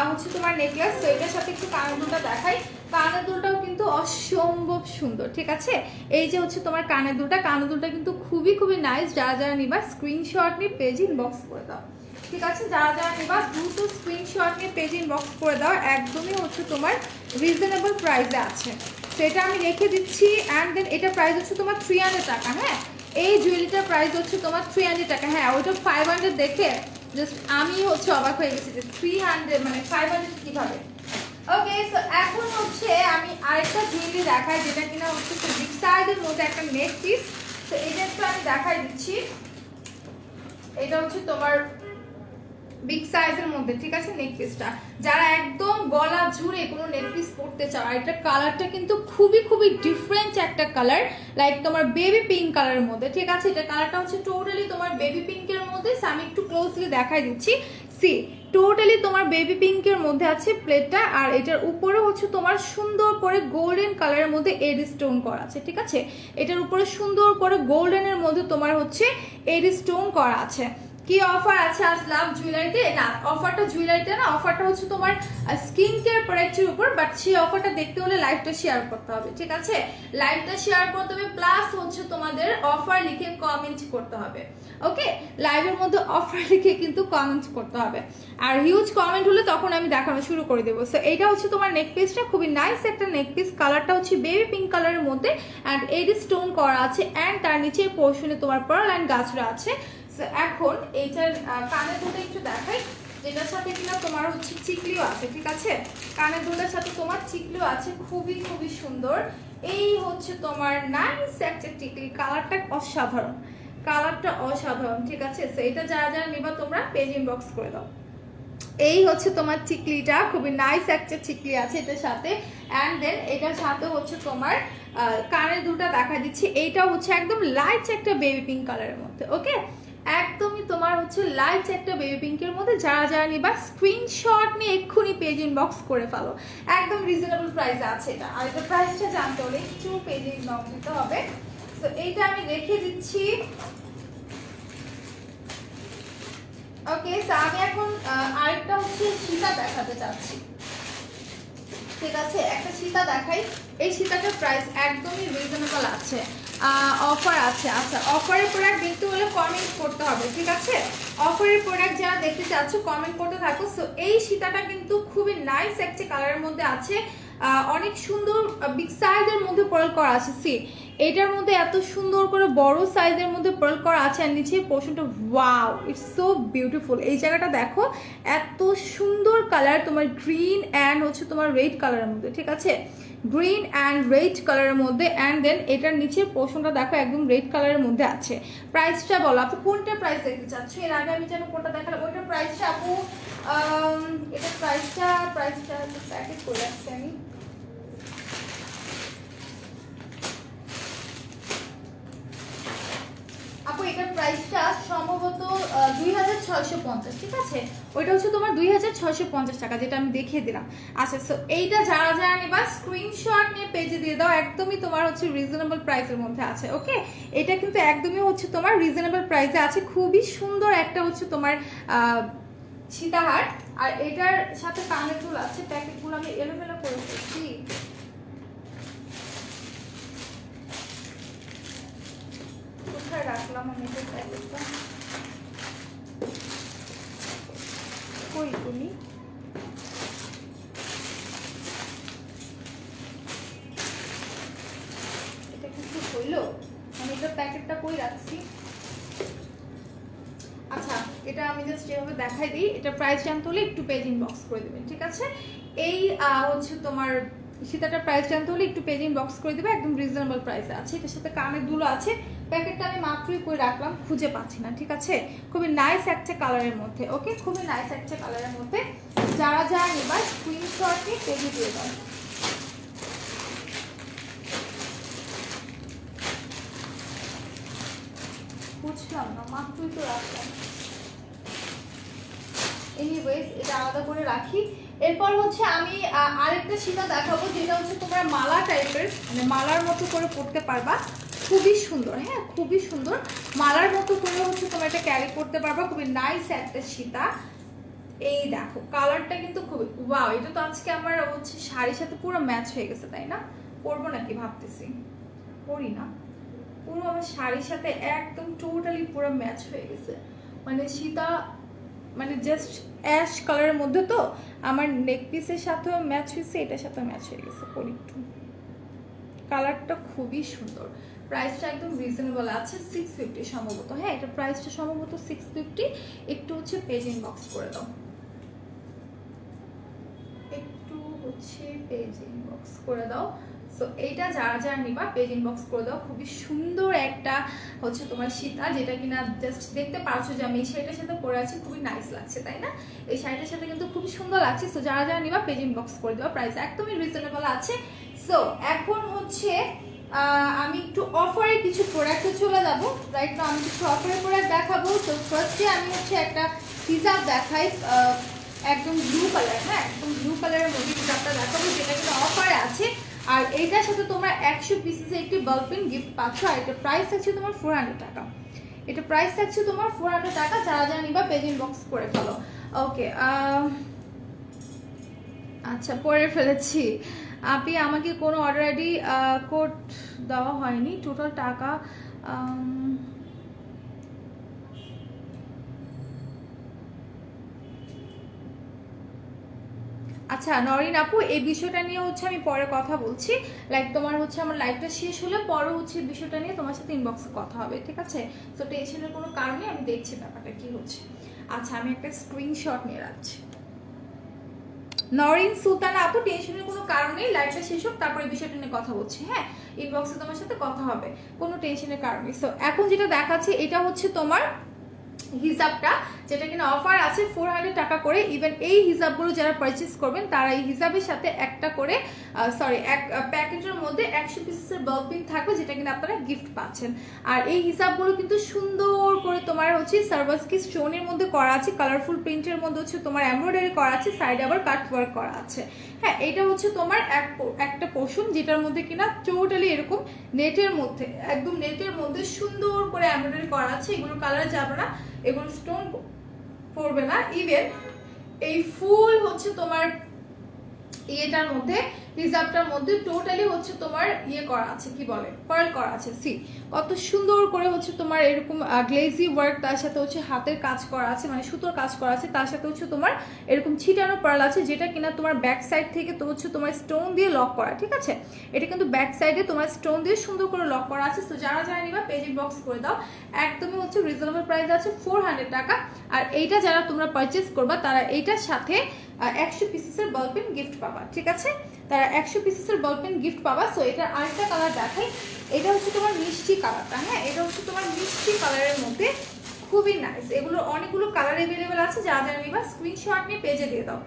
Speaker 1: হচ্ছে তোমার নেকলেস। তো এটার সাথে একটু কানের দুলটা দেখাই। কানের দুলটাও কিন্তু অসম্ভব সুন্দর, ঠিক আছে। এই যে হচ্ছে তোমার কানের দুলটা, কানের দুলটা কিন্তু খুবই খুবই নাইস। যারা যারা নিবা স্ক্রিনশট নিয়ে পেজ ইনবক্স করে দাও, ঠিক আছে। যারা যারা নিবা দ্রুত স্ক্রিনশট নিয়ে পেজ ইনবক্স করে দাও, একদমই হচ্ছে তোমার রিজনেবল প্রাইসে আছে। সেটা আমি রেখে দিচ্ছি। অ্যান্ড দেন এটা প্রাইস হচ্ছে তোমার 300 টাকা। হ্যাঁ, এই জুয়েলারিটার প্রাইস হচ্ছে তোমার 300 টাকা। হ্যাঁ, ওইটা 500 দেখে জাস্ট আমি হচ্ছে অবাক হয়ে গেছি যে 300 মানে 500 কিভাবে। ওকে, সো এখন হচ্ছে আমি আরেকটা জুয়েলারি দেখাই, যেটা কিনা হচ্ছে বিগ সাইজের মধ্যে একটা নেক পিস। তো এটা একটু আমি দেখাই দিচ্ছি। এটা হচ্ছে তোমার বিগ সাইজের মধ্যে, ঠিক আছে, নেক পিসটা। যারা একদম গলা জুড়ে কোনো নেক পিস পরতে চাও, আর এটা কালারটা কিন্তু খুবই খুবই ডিফারেন্ট একটা কালার, লাইক তোমার বেবি পিঙ্ক কালারের মধ্যে, ঠিক আছে। এটা কালারটা হচ্ছে টোটালি তোমার বেবি পিঙ্কের মধ্যে। আমি একটু ক্লোজলি দেখাই দিচ্ছি। সি, টোটালি তোমার বেবি পিঙ্কের মধ্যে আছে প্লেটটা, আর এটার উপরে হচ্ছে তোমার সুন্দর করে গোল্ডেন কালারের মধ্যে এড স্টোন করা আছে, ঠিক আছে। এটার উপরে সুন্দর করে গোল্ডেনের মধ্যে তোমার হচ্ছে এড স্টোন করা আছে। কি অফার আছে আজ লাভ জুয়েলারিতে? না, অফারটা জুয়েলারিতে না, অফারটা হচ্ছে তোমার স্কিন কেয়ার প্রোডাক্টের উপর। বাট সেই অফারটা দেখতে হলে লাইভটা শেয়ার করতে হবে, ঠিক আছে। লাইভটা শেয়ার করতে হবে, প্লাস হচ্ছে তোমাদের অফার লিখে কমেন্ট করতে হবে। ওকে, লাইভের মধ্যে অফার লিখে কিন্তু কমেন্ট করতে হবে, আর হিউজ কমেন্ট হলে তখন আমি দেখানো শুরু করে দেবো। সো এইটা হচ্ছে তোমার নেক পিসটা, খুবই নাইস একটা নেক পিস। কালারটা হচ্ছে বেবি পিঙ্ক কালারের মধ্যে, অ্যান্ড এড স্টোন করা আছে, অ্যান্ড তার নিচে পোর্শনে তোমার পার্ল অ্যান্ড গাছরা আছে। এখন এইটার কানের দুটো একটু দেখাই, যেটার সাথে কিনা তোমার হচ্ছে চিকলিও আছে, ঠিক আছে। কানের দুটোর সাথে তোমার চিকলিও আছে, খুবই খুবই সুন্দর। এই হচ্ছে তোমার নাইস একটা টিকলি, কালারটা অসাধারণ, কালারটা অসাধারণ, ঠিক আছে। সো এটা যারা যারা নিবা তোমরা পেজ ইনবক্স করে দাও। এই হচ্ছে তোমার চিকলিটা, খুবই নাইস একটা চিকলি আছে এটার সাথে। অ্যান্ড দেন এটার সাথে হচ্ছে তোমার কানের দুটো দেখা দিচ্ছি। এইটা হচ্ছে একদম লাইট একটা বেবি পিঙ্ক কালারের মধ্যে। ওকে, একদমই তোমার হচ্ছে লাইট একটা বেবি পিঙ্কের মধ্যে। যারা যারা নিবা স্ক্রিনশট নিয়ে এক্ষুনি পেজ ইনবক্স করে ফেলো, একদম রিজনেবল প্রাইসে আছে এটা। আর এটা প্রাইসটা জানতে হলে একটু পেজ ইনবক্স দিতে হবে। তো এইটা আমি রেখে দিচ্ছি। ওকে, তো আমি এখন আরেকটা হচ্ছে সীতা দেখাতে চাচ্ছি, ঠিক আছে। একটা সীতা দেখাই। এই সীতাটার প্রাইস একদমই রিজনেবল আছে, অফার আছে। আচ্ছা, অফারের প্রোডাক্ট দেখতে হলে কমেন্ট করতে হবে, ঠিক আছে। অফারের প্রোডাক্ট যারা দেখতে চাচ্ছ কমেন্ট করতে থাকো। সো এই সীতাটা কিন্তু খুবই নাইস একটা কালারের মধ্যে আছে, অনেক সুন্দর বিগ সাইজের মধ্যে পার্ল করা আছে। সি, এটার মধ্যে এত সুন্দর করে বড় সাইজের মধ্যে পার্ল করা আছে, আর নিচে পোর্শনটা ওয়াও, ইটস সো বিউটিফুল। এই জায়গাটা দেখো, এত সুন্দর কালার, তোমার গ্রিন অ্যান্ড হচ্ছে তোমার রেড কালারের মধ্যে, ঠিক আছে, গ্রিন অ্যান্ড রেড কালারের মধ্যে। অ্যান্ড দেন এটার নিচের পোর্শনটা দেখো একদম রেড কালারের মধ্যে আছে। প্রাইসটা বলো আপু, কোনটা প্রাইস দেখতে চাচ্ছ? এর আগে আমি যেন কোনটা দেখালাম ওইটার প্রাইসটা আপু, এটার প্রাইসটা প্যাকেট করে রাখছি আমি। আপু এটার প্রাইসটা সম্ভবত 2650, ঠিক আছে। ওইটা হচ্ছে তোমার 2650 টাকা, যেটা আমি দেখিয়ে দিলাম। আচ্ছা, সো এইটা যারা যারা নেবা স্ক্রিনশট নিয়ে পেজে দিয়ে দাও, একদমই তোমার হচ্ছে রিজনেবল প্রাইসের মধ্যে আছে। ওকে, এটা কিন্তু একদমই হচ্ছে তোমার রিজনেবল প্রাইসে আছে, খুবই সুন্দর একটা হচ্ছে তোমার সীতাহার। আর এটার সাথে কানের দুল আছে। প্যাকেটগুলো আমি এলোমেলো করে ফেলছি, কোথায় রাখলাম আমি এই প্যাকেটটা, কই তুমি? এটা কিছু হইলো, আমি এটার প্যাকেটটা কই রাখছি। আচ্ছা, এটা আমি জাস্ট যেভাবে দেখাই দিই। এটা প্রাইস জানতে হলে একটু পেজ ইনবক্স করে দেবেন, ঠিক আছে। এই হচ্ছে তোমার সীতাটার প্রাইস জানতে হলে একটু পেজ ইনবক্স করে দেবে, একদম রিজনেবল প্রাইসে আছে। এটার সাথে কানের দুলো আছে। প্যাকেটটা আমি মাত্রই করে রাখলাম, খুঁজে পাচ্ছি না, ঠিক আছে। খুবই নাইস একটা কালারের মধ্যে। ওকে, খুবই নাইস একটা কালারের মধ্যে। যারা যারা নেবা স্ক্রিনশট নিয়ে পেজে দিয়ে দাও। বুঝলাম না, মাত্রই তো রাখলাম। এনিওয়েজ, এটা আলাদা করে রাখি। এরপর হচ্ছে আমি আরেকটা সীতা দেখাবো, যেটা হচ্ছে তোমরা মালা টাইপের, মানে মালার মতো করে পড়তে পারবা, খুবই সুন্দর। হ্যাঁ, খুবই সুন্দর, মালার মতো করে হচ্ছে তোমরা এটা ক্যারি করতে পারবা, খুবই নাইস একটা সীতা। এই দেখো কালারটা কিন্তু খুবই ওয়াও। এটা তো আজকে আমার হচ্ছে শাড়ির সাথে পুরো ম্যাচ হয়ে গেছে, তাই না? পরবো নাকি ভাবতেছি, পরি না, পুরো আমার শাড়ির সাথে একদম টোটালি পুরো ম্যাচ হয়ে গেছে। মানে সীতা মানে জাস্ট অ্যাশ কালারের মধ্যে, তো আমার নেক পিসের সাথেও ম্যাচ হয়েছে, এটার সাথেও ম্যাচ হয়ে গেছে। পরি একটু, কালারটা খুবই সুন্দর, প্রাইসটা একদম রিজনেবল আছে 650 সম্ভবত। হ্যাঁ, এটা প্রাইসটা সম্ভবত 650। একটু হচ্ছে পেজ ইনবক্স করে দাও, একটু হচ্ছে পেজ ইনবক্স করে দাও। সো এইটা যারা যারা নিবা পেজ ইনবক্স করে দাও। খুবই সুন্দর একটা হচ্ছে তোমার সীতা, যেটা কিনা জাস্ট দেখতে পাচ্ছ যে আমি এই শাড়িটার সাথে পরে আছি, খুবই নাইস লাগছে তাই না? এই শাড়িটার সাথে কিন্তু খুবই সুন্দর লাগছে। সো যারা যারা নিবা পেজ ইনবক্স করে দেওয়া, প্রাইস একদমই রিজনেবল আছে। সো এখন হচ্ছে আমি একটু অফারে কিছু প্রোডাক্টে চলে যাবো। রাইট না, আমি কিছু অফারের প্রোডাক্ট দেখাবো। তো ফার্স্টে আমি হচ্ছে একটা হিজাব দেখাই, একদম ব্লু কালার। হ্যাঁ, একদম ব্লু কালারের মধ্যে হিজাবটা দেখাবো, যেটা কিন্তু অফারে আছে। আর এইটার সাথে তোমরা 100 পিসের একটি বল পেন গিফট পাচ্ছ। আর এটা প্রাইস থাকছে তোমার 400 টাকা। এটা প্রাইস থাকছে তোমার 400 টাকা। যারা যারা নিবা পেজ ইনবক্স করে ফেলো। ওকে, আচ্ছা পরে ফেলেছি। আপনি আমাকে কোনো অর্ডার আইডি কোড দেওয়া হয়নি, টোটাল টাকা আচ্ছা নরিন আপু, এই বিষয়টা নিয়ে হচ্ছে আমি পরে কথা বলছি। লাইক তোমার হচ্ছে আমার লাইভটা শেষ হলে পরে হচ্ছে বিষয়টা নিয়ে তোমার সাথে ইনবক্সে কথা হবে, ঠিক আছে? তো টেনশনের কোনো কারণে আমি দেখছি ব্যাপারটা কি হচ্ছে। আচ্ছা, আমি একটা স্ক্রিনশট নিয়ে রাখছি। নরিন সুলতানা আপু, টেনশনের কোনো কারণেই লাইভটা শেষ হোক, তারপরে বিষয়টা নিয়ে কথা বলছি। হ্যাঁ, ইনবক্সে তোমার সাথে কথা হবে, কোনো টেনশনের কারণে। সো এখন যেটা দেখাচ্ছি এটা হচ্ছে তোমার হিজাবটা, যেটা কিনা অফার আছে 400 টাকা করে। ইভেন এই হিজাবগুলো যারা পারচেস করবেন তারা এই হিজাবের সাথে একটা করে এক প্যাকেটের মধ্যে 100 পিসের বল পিন থাকবে, যেটা কিনা আপনারা গিফট পাচ্ছেন। আর এই হিজাবগুলো কিন্তু সুন্দর করে তোমার হচ্ছে সার্ভাসকি স্টোনের মধ্যে করা আছে, কালারফুল প্রিন্টের মধ্যে হচ্ছে তোমার এমব্রয়ডারি করা আছে, সাইডে আবার কাট ওয়ার্ক করা আছে। হ্যাঁ, এটা হচ্ছে তোমার একটা পোর্শন, যেটার মধ্যে কিনা টোটালি এরকম নেটের মধ্যে, একদম নেটের মধ্যে সুন্দর করে এমব্রয়ডারি করা আছে। এগুলো কালার যাবে না, এগুলো স্টোন পড়বে না। ইভেন এই ফুল হচ্ছে তোমার ইয়েটার মধ্যে, হিজাবটার মধ্যে টোটালি হচ্ছে তোমার ইয়ে করা আছে, কি বলে, পার্ল করা আছে। সি কত সুন্দর করে হচ্ছে তোমার এরকম গ্লেজি ওয়ার্ক, তার সাথে হচ্ছে হাতের কাজ করা আছে, মানে সুতোর কাজ করা আছে, তার সাথে হচ্ছে তোমার এরকম ছিটানো পার্ল আছে, যেটা কিনা তোমার ব্যাক সাইড থেকে তো হচ্ছে তোমার স্টোন দিয়ে লক করা, ঠিক আছে? এটা কিন্তু ব্যাক সাইডে তোমার স্টোন দিয়ে সুন্দর করে লক করা আছে। তো যারা যারা নিবা পেজ ইনবক্স করে দাও, একদমই হচ্ছে রিজনেবল প্রাইস আছে 400 টাকা। আর এইটা যারা তোমরা পারচেস করবা তারা এইটার সাথে 100 পিসের বল পেন গিফট পাবা, ঠিক আছে? তারা 100 পিসের বল পেন গিফট পাবা। সো এটা আরেকটা কালার দেখাই, এটা হচ্ছে তোমার মিষ্টি কালারটা। হ্যাঁ, এটা হচ্ছে তোমার মিষ্টি কালারের মধ্যে, খুবই নাইস। এগুলো অনেকগুলো কালার অ্যাভেলেবেল আছে, যারা যারা নিবা স্ক্রিনশট নিয়ে পেজে দিয়ে দাও।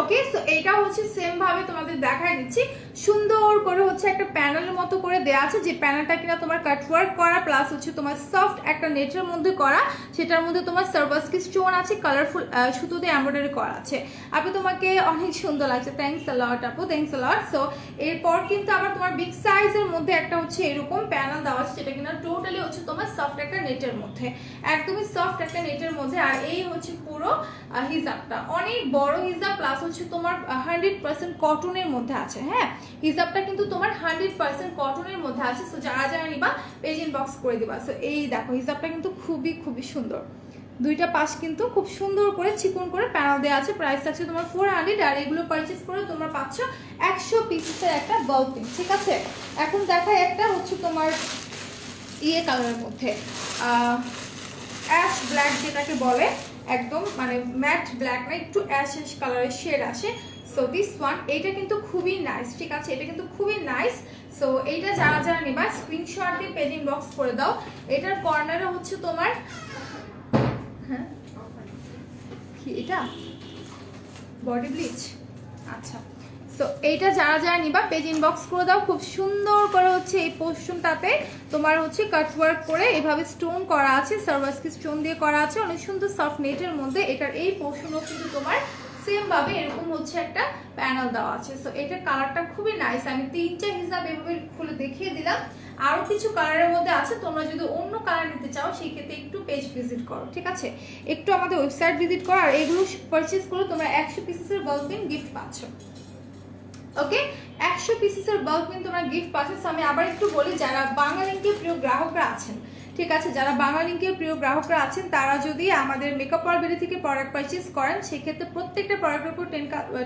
Speaker 1: ওকে, সো এটা হচ্ছে সেম ভাবে তোমাদের দেখাই দিচ্ছি। সুন্দর করে হচ্ছে একটা প্যানেলের মতো করে দেওয়া আছে, যে প্যানেলটা কিনা তোমার কাটওয়ার্ক করা, প্লাস হচ্ছে তোমার সফট একটা নেটের মধ্যে করা, সেটার মধ্যে তোমার সার্ভাসকি স্টোন আছে, কালারফুল সুতো দিয়ে এমব্রয়ডারি করা আছে। আপনি তোমাকে অনেক সুন্দর লাগছে, থ্যাঙ্কস আ লট আপু, থ্যাঙ্কস আ লট। সো এরপর কিন্তু আবার তোমার বিগ সাইজের মধ্যে একটা হচ্ছে এরকম প্যানেল দেওয়া আছে, যেটা কিনা টোটালি হচ্ছে তোমার সফট একটা নেটের মধ্যে, একদমই সফট একটা নেটের মধ্যে। আর এই হচ্ছে পুরো হিজাবটা অনেক বড় হিজাব, প্লাস হচ্ছে তোমার 100% কটনের মধ্যে আছে। হ্যাঁ, হিজাবটা কিন্তু তোমার 100% কটনের মধ্যে আছে। সো যারা যারা নিবা পেজ ইনবক্স করে দিবা। সো এই দেখো হিজাবটা কিন্তু খুবই খুবই সুন্দর, দুইটা পাশ কিন্তু খুব সুন্দর করে চিকন করে প্যানেল দেওয়া আছে। প্রাইস আছে তোমার 400। আর এগুলো পারচেস করে তোমরা পাচ্ছ 100 পিসের একটা বল পেন, ঠিক আছে? এখন দেখাই একটা হচ্ছে তোমার ইয়ে কালারের মধ্যে, অ্যাশ ব্ল্যাক যেটাকে বলে, একদম মানে ম্যাট ব্ল্যাক না, একটু অ্যাশ কালারের শেড আসে। সো দিস ওয়ান, এটা কিন্তু খুবই নাইস, ঠিক আছে? এটা কিন্তু খুবই নাইস। সো এইটা যারা যারা নিবা স্ক্রিনশট দিয়ে পেজ ইনবক্স করে দাও। এটার কর্নারে হচ্ছে তোমার, হ্যাঁ কি এটা বডি ব্লিচ, আচ্ছা। সো এইটা যারা যারা নিবা পেজ ইনবক্স করে দাও। খুব সুন্দর করে হচ্ছে এই পোর্শনটাতে তোমার হচ্ছে কাট ওয়ার্ক করে এভাবে স্টোন করা আছে, সার্ভাসকি স্টোন দিয়ে করা আছে, অনেক সুন্দর সফট নেটের মধ্যে। এটার এই পোর্শনও কিন্তু তোমার সেম ভাবে এরকম হচ্ছে একটা প্যানেল দেওয়া আছে। সো এটার কালারটা খুবই নাইস। আমি 3-4 হিসাব এভাবে খুলে দেখিয়ে দিলাম। আরো কিছু কালারের মধ্যে আছে, তোমরা যদি অন্য কালার নিতে চাও সেই ক্ষেত্রে একটু পেজ ভিজিট করো, ঠিক আছে? একটু আমাদের ওয়েবসাইট ভিজিট করো। আর এগুলো পারচেস করলে তোমরা 100 পিসের বল পেন গিফট পাচ্ছ। ওকে, 100 পিসের বাল্ক পেন তোমরা গিফট পাচ্ছ। আমি আবার একটু বলি, যারা বাংলালিংকের প্রিয় গ্রাহকরা আছেন, ঠিক আছে, যারা বাংলা লিঙ্কের প্রিয় গ্রাহকরা আছেন তারা যদি আমাদের মেকআপ ওয়ার্ল্ড বিডি থেকে প্রোডাক্ট পারচেজ করেন সেক্ষেত্রে প্রত্যেকটা প্রোডাক্টের উপর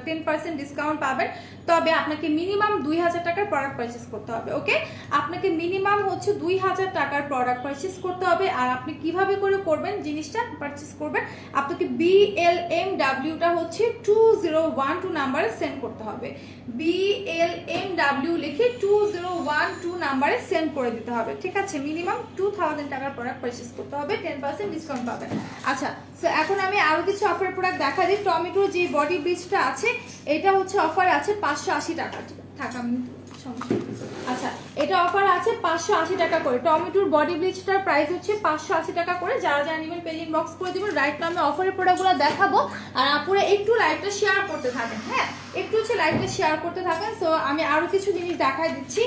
Speaker 1: 10% ডিসকাউন্ট পাবেন। তবে আপনাকে মিনিমাম 2000 টাকার প্রোডাক্ট পারচেজ করতে হবে। ওকে, আপনাকে মিনিমাম হচ্ছে 2000 টাকার প্রোডাক্ট পারচেজ করতে হবে। আর আপনি কিভাবে করে করবেন জিনিসটা পারচেজ করবেন, আপনাকে BLMWটা হচ্ছে 2012 নাম্বারে সেন্ড করতে হবে। BLMW লিখে 2012 নাম্বারে সেন্ড করে দিতে হবে। ঠিক আছে, মিনিমাম 2000 টাকার প্রোডাক্ট পারচেজ করতে হবে, 10% ডিসকাউন্ট পাবেন। আচ্ছা, সো এখন আমি আরো কিছু অফার প্রোডাক্ট দেখা দিই। টমেটোর যে বডি ব্লিচটা আছে এটা হচ্ছে অফার আছে 580 টাকা। থাক আমি সমস্যা। আচ্ছা, এটা অফার আছে 580 টাকা করে। টমেটোর বডি ব্লিচটার প্রাইস হচ্ছে 580 টাকা করে। যারা যারা নেবেন পেজ ইনবক্স করে দিবেন। রাইট নাও আমি অফারের প্রোডাক্টগুলো দেখাবো আর আপুরা একটু লাইভটা শেয়ার করতে থাকেন। হ্যাঁ, একটু হচ্ছে লাইভটা শেয়ার করতে থাকেন। সো আমি আরো কিছু জিনিস দেখাই দিচ্ছি।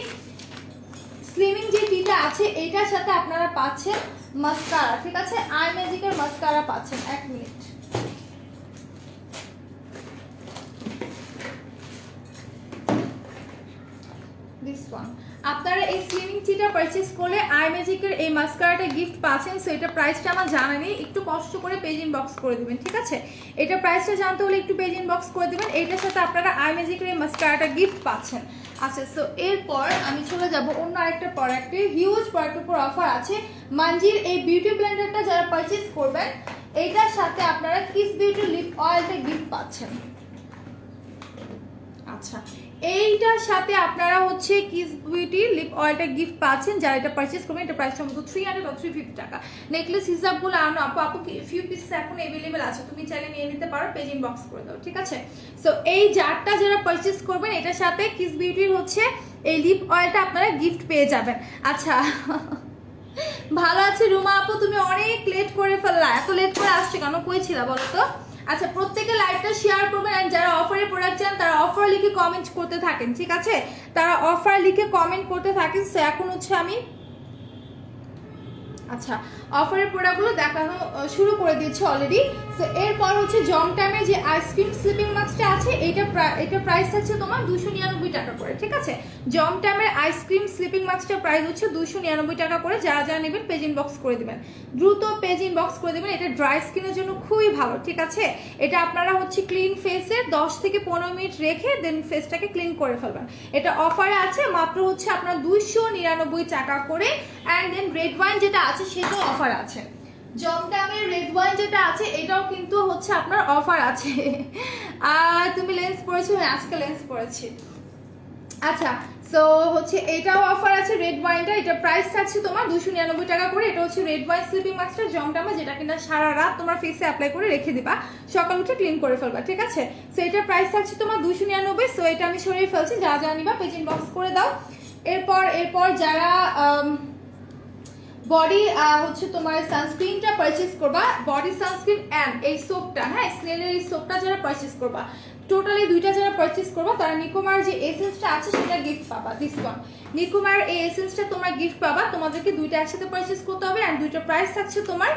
Speaker 1: স্লিমিং যে টিটা আছে এইটার সাথে আপনারা পাচ্ছেন মাস্কারা। ঠিক আছে, আই ম্যাজিকের মাস্কারা পাচ্ছেন। 1 মিনিট। দিস ওয়ান আপনারা এই স্লিমিং টিটা পারচেজ করলে আই ম্যাজিকের এই মাস্কারাটা গিফট পাচ্ছেন। সো এটা প্রাইসটা আমার জানা নেই, একটু কষ্ট করে পেজ ইনবক্স করে দিবেন। ঠিক আছে, এটা প্রাইসটা জানতে হলে একটু পেজ ইনবক্স করে দিবেন। এইটার সাথে আপনারা আই ম্যাজিকের এই মাস্কারাটা গিফট পাচ্ছেন। আচ্ছা, সো এরপর আমি চলে যাব অন্য আরেকটা প্রোডাক্টে। হিউজ প্রোডাক্টের উপর অফার আছে। মানজির এই বিউটি ব্লেন্ডারটা যারা পারচেজ করবেন এইটার সাথে আপনারা কিস বিউটি লিপ অয়েলটা গিফট পাচ্ছেন। আচ্ছা, এইটার সাথে আপনারা হচ্ছে কিস বিউটি লিপ অয়েলটা গিফট পাচ্ছেন। যারা এটা পারচেজ করবেন এটা প্রাইস সম্ভবত 300 বা 350 টাকা। নেকলেস হিসাবগুলো আনো আপু, আপু ফিউ পিস এখন অ্যাভেলেবেল আছে, তুমি চাইলে নিয়ে নিতে পারো, পেজ ইনবক্স করে দাও। ঠিক আছে, সো এই জারটা যারা পারচেজ করবেন এটার সাথে কিস বিউটির হচ্ছে এই লিপ অয়েলটা আপনারা গিফট পেয়ে যাবেন। আচ্ছা, ভালো আছে রুমা আপু, তুমি অনেক লেট করে ফেললা। এত লেট করে আসছো কেন, কই ছিলা বলো তো? আচ্ছা, প্রত্যেকে লাইভটা শেয়ার করবেন। আর যারা অফারে প্রোডাক্ট চান তারা অফার লিখে কমেন্ট করতে থাকেন। ঠিক আছে, তারা অফার লিখে কমেন্ট করতে থাকেন। সো এখন হচ্ছে আমি আচ্ছা অফারের প্রোডাক্টগুলো দেখানো শুরু করে দিয়েছি অলরেডি। সো এরপর হচ্ছে জমটামের যে আইসক্রিম স্লিপিং মাস্কটা আছে এটা প্রাইস আছে তোমার 299 টাকা করে। ঠিক আছে, জমটামের আইসক্রিম স্লিপিং মাস্কটার প্রাইস হচ্ছে 299 টাকা করে। যারা যারা নেবেন পেজ ইনবক্স করে দিবেন, দ্রুত পেজ ইনবক্স করে দিবেন। এটা ড্রাই স্কিনের জন্য খুবই ভালো। ঠিক আছে, এটা আপনারা হচ্ছে ক্লিন ফেসে 10 থেকে 15 মিনিট রেখে দেন ফেসটাকে ক্লিন করে ফেলবেন। এটা অফারে আছে মাত্র হচ্ছে আপনার 299 টাকা করে। অ্যান্ড দেন রেড ওয়াইন যেটা আছে সেটাও অফার আছে। জমটামের রেড ওয়াইন যেটা আছে এটাও কিন্তু হচ্ছে আপনার অফার আছে। আর তুমি লেন্স পরেছো? হ্যাঁ, আজকে লেন্স পরেছি। আচ্ছা, সো হচ্ছে এটাও অফার আছে রেড ওয়াইনটা। এটা প্রাইস থাকছে তোমার 299 টাকা করে। এটা হচ্ছে রেড ওয়াইন স্লিপিং মাস্কটা জমটামা, যেটা কিনা সারা রাত তোমার ফেসে অ্যাপ্লাই করে রেখে দিবা, সকাল উঠে ক্লিন করে ফেলবা। ঠিক আছে, সো এটার প্রাইস থাকছে তোমার 299। সো এটা আমি সরিয়ে ফেলছি, যা যা নিবা পেজ ইনবক্স করে দাও। এরপর যারা বডি হচ্ছে তোমার সানস্ক্রিনটা পারচেজ করবা, বডি সানস্ক্রিন অ্যান্ড এই সোপটা, হ্যাঁ স্নেলের এই সোপটা যারা পারচেজ করবা, টোটালি দুইটা যারা পারচেজ করবা তারা নিকোমার যে এসেন্সটা আছে সেটা গিফট পাবা। দিস ওয়ান নিকোমার এই এসেন্সটা তোমরা গিফট পাবা। তোমাদেরকে দুইটা একসাথে পারচেজ করতে হবে। অ্যান্ড দুইটা প্রাইস থাকছে তোমার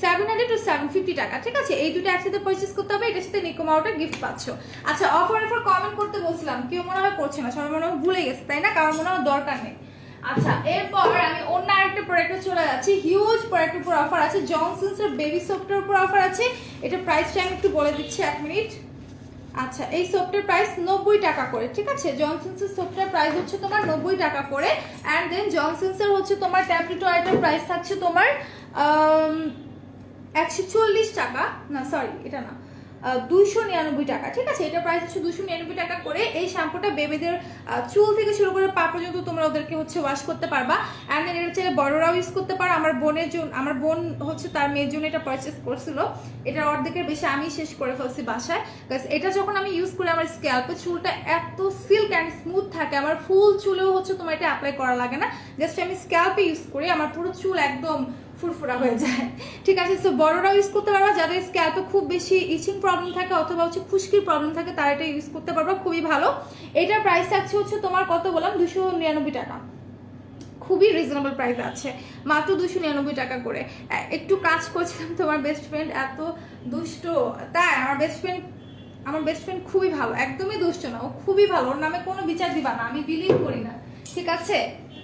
Speaker 1: 700 to 750 টাকা। ঠিক আছে, এই দুটো একসাথে পারচেজ করতে হবে, এটার সাথে নিকোমারটা গিফট পাচ্ছ। আচ্ছা, অফার কমেন্ট করতে বলছিলাম, কেউ মনে হয় করছে না, সবাই মনে হয় ভুলে গেছে, তাই না? কারণ মনে হয় দরকার নেই। আচ্ছা, এরপর আমি অন্য আরেকটা প্রোডাক্টে চলে যাচ্ছি। হিউজ প্রোডাক্টের উপর অফার আছে। জনসনসের বেবি সোপটার উপর অফার আছে। এটা প্রাইসটা আমি একটু বলে দিচ্ছি, 1 মিনিট। আচ্ছা, এই সোপটার প্রাইস 90 টাকা করে। ঠিক আছে, জনসনসের সোপটার প্রাইস হচ্ছে তোমার 90 টাকা করে। অ্যান্ড দেন জনসনসের হচ্ছে তোমার ট্যাবলেট অয়েলটার প্রাইস থাকছে তোমার 140 টাকা, না সরি এটা না, 299 টাকা। ঠিক আছে, এটা প্রাইস হচ্ছে 299 টাকা করে। এই শ্যাম্পুটা বেবিদের চুল থেকে শুরু করে পা পর্যন্ত তোমরা ওদেরকে হচ্ছে ওয়াশ করতে পারবা। অ্যান্ড দেন এটা চাইলে বড়রাও ইউজ করতে পারো। আমার বোন হচ্ছে তার মেয়ের জন্য এটা পারচেস করছিল। এটার অর্ধেকের বেশি আমি শেষ করে ফেলছি বাসায়। এটা যখন আমি ইউজ করি আমার স্ক্যাল্পে চুলটা এত সিল্ক অ্যান্ড স্মুথ থাকে, আমার ফুল চুলেও হচ্ছে তোমার এটা অ্যাপ্লাই করা লাগে না, জাস্ট আমি স্ক্যাল্পে ইউজ করি, আমার পুরো চুল একদম ফুরফুরা হয়ে যায়। ঠিক আছে, সো বড়রাও ইউজ করতে পারবা। যাদের স্ক্যাল্পে খুব বেশি ইচিং প্রবলেম থাকে অথবা হচ্ছে খুশকির প্রবলেম থাকে তারা এটা ইউজ করতে পারবা, খুবই ভালো। এটার প্রাইস থাকছে হচ্ছে তোমার কত বললাম, 299 টাকা। খুবই রিজনেবল প্রাইস আছে, মাত্র 299 টাকা করে। একটু কাজ করছিলাম, তোমার বেস্ট ফ্রেন্ড এত দুষ্ট, তাই আমার বেস্ট ফ্রেন্ড খুবই ভালো, একদমই দুষ্ট না, ও খুবই ভালো, ওর নামে কোনো বিচার দিবা না, আমি বিলিভ করি না। ঠিক আছে,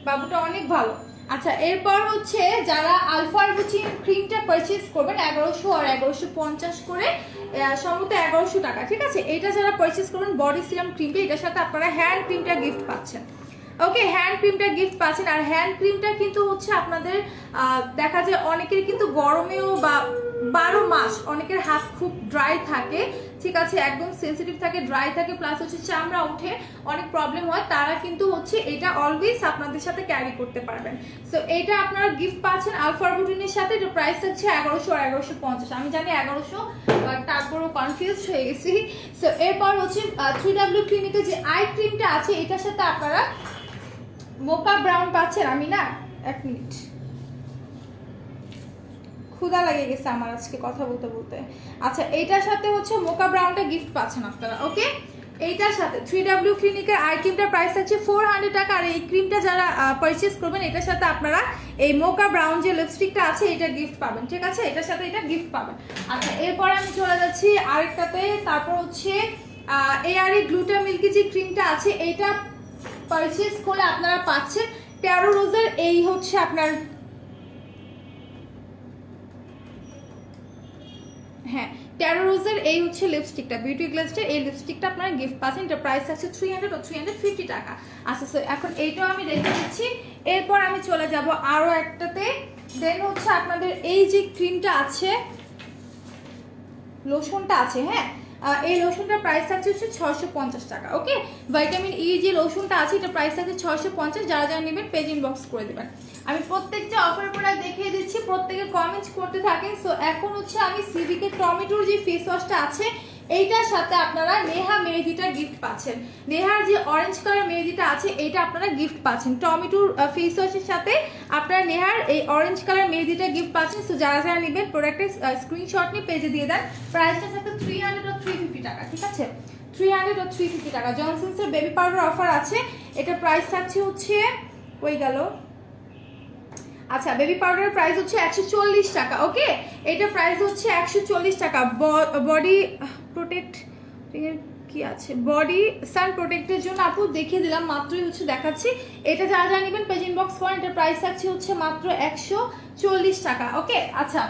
Speaker 1: বাবুটা অনেক ভালো। আচ্ছা, এরপর হচ্ছে যারা আলফা আরবুচিন ক্রিমটা পারচেজ করবেন 1100 আর 1150 করে, সম্ভবত 1100 টাকা, ঠিক আছে। এটা যারা পারচেজ করবেন বডি সিরাম ক্রিমটা, এটার সাথে আপনারা হ্যান্ড ক্রিমটা গিফট পাচ্ছেন। ওকে, হ্যান্ড ক্রিমটা গিফট পাচ্ছেন। আর হ্যান্ড ক্রিমটা কিন্তু হচ্ছে আপনাদের দেখা যায় অনেকের কিন্তু গরমেও বা 12 মাস অনেকের হাত খুব ড্রাই থাকে, ঠিক আছে, একদম সেন্সিটিভ থাকে, ড্রাই থাকে, প্লাস হচ্ছে চামড়া উঠে, অনেক প্রবলেম হয়, তারা কিন্তু হচ্ছে এটা অলওয়েজ আপনাদের সাথে ক্যারি করতে পারবেন। সো এটা আপনারা গিফট পাচ্ছেন আলফা আরবুটিনের সাথে। এটা প্রাইস হচ্ছে 1100 আর 1150। আমি জানি 1100, বাট তারপরও কনফিউজ হয়ে গেছি। সো এরপর হচ্ছে 3W ক্লিনিকের যে আই ক্রিমটা আছে এটার সাথে আপনারা মোকা ব্রাউন পাচ্ছেন। আমি না, এক মিনিট, ক্ষুধা লেগে গেছে আমার আজকে কথা বলতে বলতে। আচ্ছা, এইটার সাথে হচ্ছে মোকা ব্রাউনটা গিফট পাচ্ছেন আপনারা। ওকে, এইটার সাথে 3W ক্লিনিকের আই ক্রিমটা প্রাইস আছে 400 টাকা। আর এই ক্রিমটা যারা পারচেজ করবেন এটার সাথে আপনারা এই মোকা ব্রাউন যে লিপস্টিকটা আছে এটা গিফট পাবেন, ঠিক আছে, এটার সাথে এটা গিফট পাবেন। আচ্ছা, এরপর আমি চলে যাচ্ছি আরেকটাতে। তারপর হচ্ছে এআরই গ্লুটা মিল্কি যে ক্রিমটা আছে এইটা পারচেজ করে আপনারা পাচ্ছেন 13 রোজের এই হচ্ছে আপনার, হ্যাঁ, 13 রোজের এই হচ্ছে লিপস্টিকটা, বিউটি গ্লেজের এই লিপস্টিকটা আপনারা গিফট পাচ্ছেন। এটা প্রাইস আছে 300 ও 350 টাকা। আচ্ছা, সো এখন এইটাও আমি রেখে দিচ্ছি। এরপর আমি চলে যাব আরও একটাতে। দেন হচ্ছে আপনাদের এই যে ক্রিমটা আছে, লোশনটা আছে, হ্যাঁ, এই লোশনটার প্রাইস থাকছে হচ্ছে 650 টাকা। ওকে, ভাইটামিন ই যে লোশনটা আছে এটা প্রাইস থাকছে 650। যারা যারা নেবেন পেজ ইনবক্স করে দেবেন। আমি প্রত্যেকটা অফার প্রোডাক্ট দেখিয়ে দিচ্ছি, প্রত্যেকে কমেন্ট করতে থাকেন। সো এখন হচ্ছে আমি সিভিকের টমেটোর যে ফেস ওয়াশটা আছে এইটার সাথে আপনারা নেহা মেহেদিটা গিফট পাচ্ছেন। নেহার যে অরেঞ্জ কালার মেহেদিটা আছে এইটা আপনারা গিফট পাচ্ছেন। টমেটোর ফেস ওয়াশের সাথে আপনারা নেহার এই অরেঞ্জ কালার মেহেদিটা গিফট পাচ্ছেন। সো যারা যারা নেবেন প্রোডাক্টের স্ক্রিনশট নিয়ে পেজে দিয়ে দেন। প্রাইসটা থাকবে 300 ও 350 টাকা, ঠিক আছে, 300 ও 350 টাকা। জনসনসের বেবি পাউডার অফার আছে, এটা প্রাইস থাকছে হচ্ছে, কই গেল, আচ্ছা, বেবি পাউডারের প্রাইস হচ্ছে 140 টাকা। ওকে, এটা প্রাইস হচ্ছে 140 টাকা। বডি প্রোটেক্ট কি আছে, বডি সান প্রোটেক্টের জন্য আপু দেখিয়ে দিলাম, মাত্রই হচ্ছে দেখাচ্ছি। এটা যারা যা নেবেন পেজ ইনবক্স করেন। এটার প্রাইস থাকছে হচ্ছে মাত্র 140 টাকা। ওকে, আচ্ছা,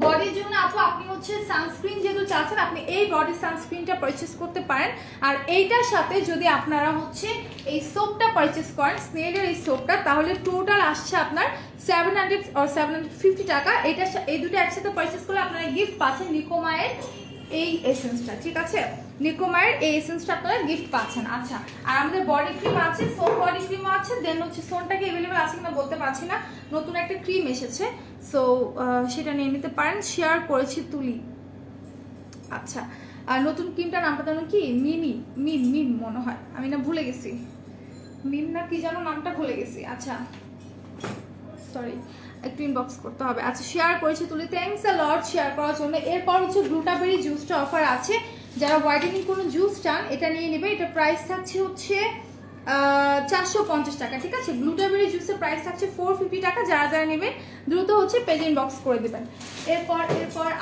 Speaker 1: বডির জন্য আপু আপনি হচ্ছে সানস্ক্রিন যেহেতু চাচ্ছেন আপনি এই বডি সানস্ক্রিনটা পারচেস করতে পারেন। আর এইটার সাথে যদি আপনারা হচ্ছে এই সোপটা পারচেস করেন, স্নেলের এই সোপটা, তাহলে টোটাল আসছে আপনার 700 or 750 টাকা। এটা এই দুটো একসাথে পারচেস করলে আপনারা গিফট পাচ্ছেন নিকোমায়ের এই এসেন্সটা, ঠিক আছে, নিকোমায়ের এই এসেন্সটা আপনারা গিফট পাচ্ছেন। আচ্ছা, আর আমাদের বডি ক্রিম আছে, সোপ বডি ক্রিমও আছে। দেন হচ্ছে সোনটাকে অ্যাভেলেবেল আছে কিনা বলতে পারছি না, নতুন একটা ক্রিম এসেছে, সো সেটা নিয়ে নিতে পারেন। শেয়ার করেছি তুলি। আচ্ছা, আর নতুন ক্রিমটার নামটা যেন কি, মিমি মিম মিম মনে হয়, আমি না ভুলে গেছি, মিম না কি যেন নামটা ভুলে গেছি। আচ্ছা, সরি, একটু ইনবক্স করতে হবে। আচ্ছা, শেয়ার করেছি তুলি, থ্যাঙ্কস আ লট শেয়ার করার জন্য। এরপর হচ্ছে গ্লুটাবেরি জুসটা অফার আছে, যারা হোয়াইটেনিং কোনো জুস চান এটা নিয়ে নেবে। এটা প্রাইস থাকছে হচ্ছে 450 টাকা, ঠিক আছে। গ্লুটাবেরি জুসের প্রাইস থাকছে 450 টাকা। যারা যারা নেবেন দ্রুত হচ্ছে পেজ ইনবক্স করে দেবেন। এরপর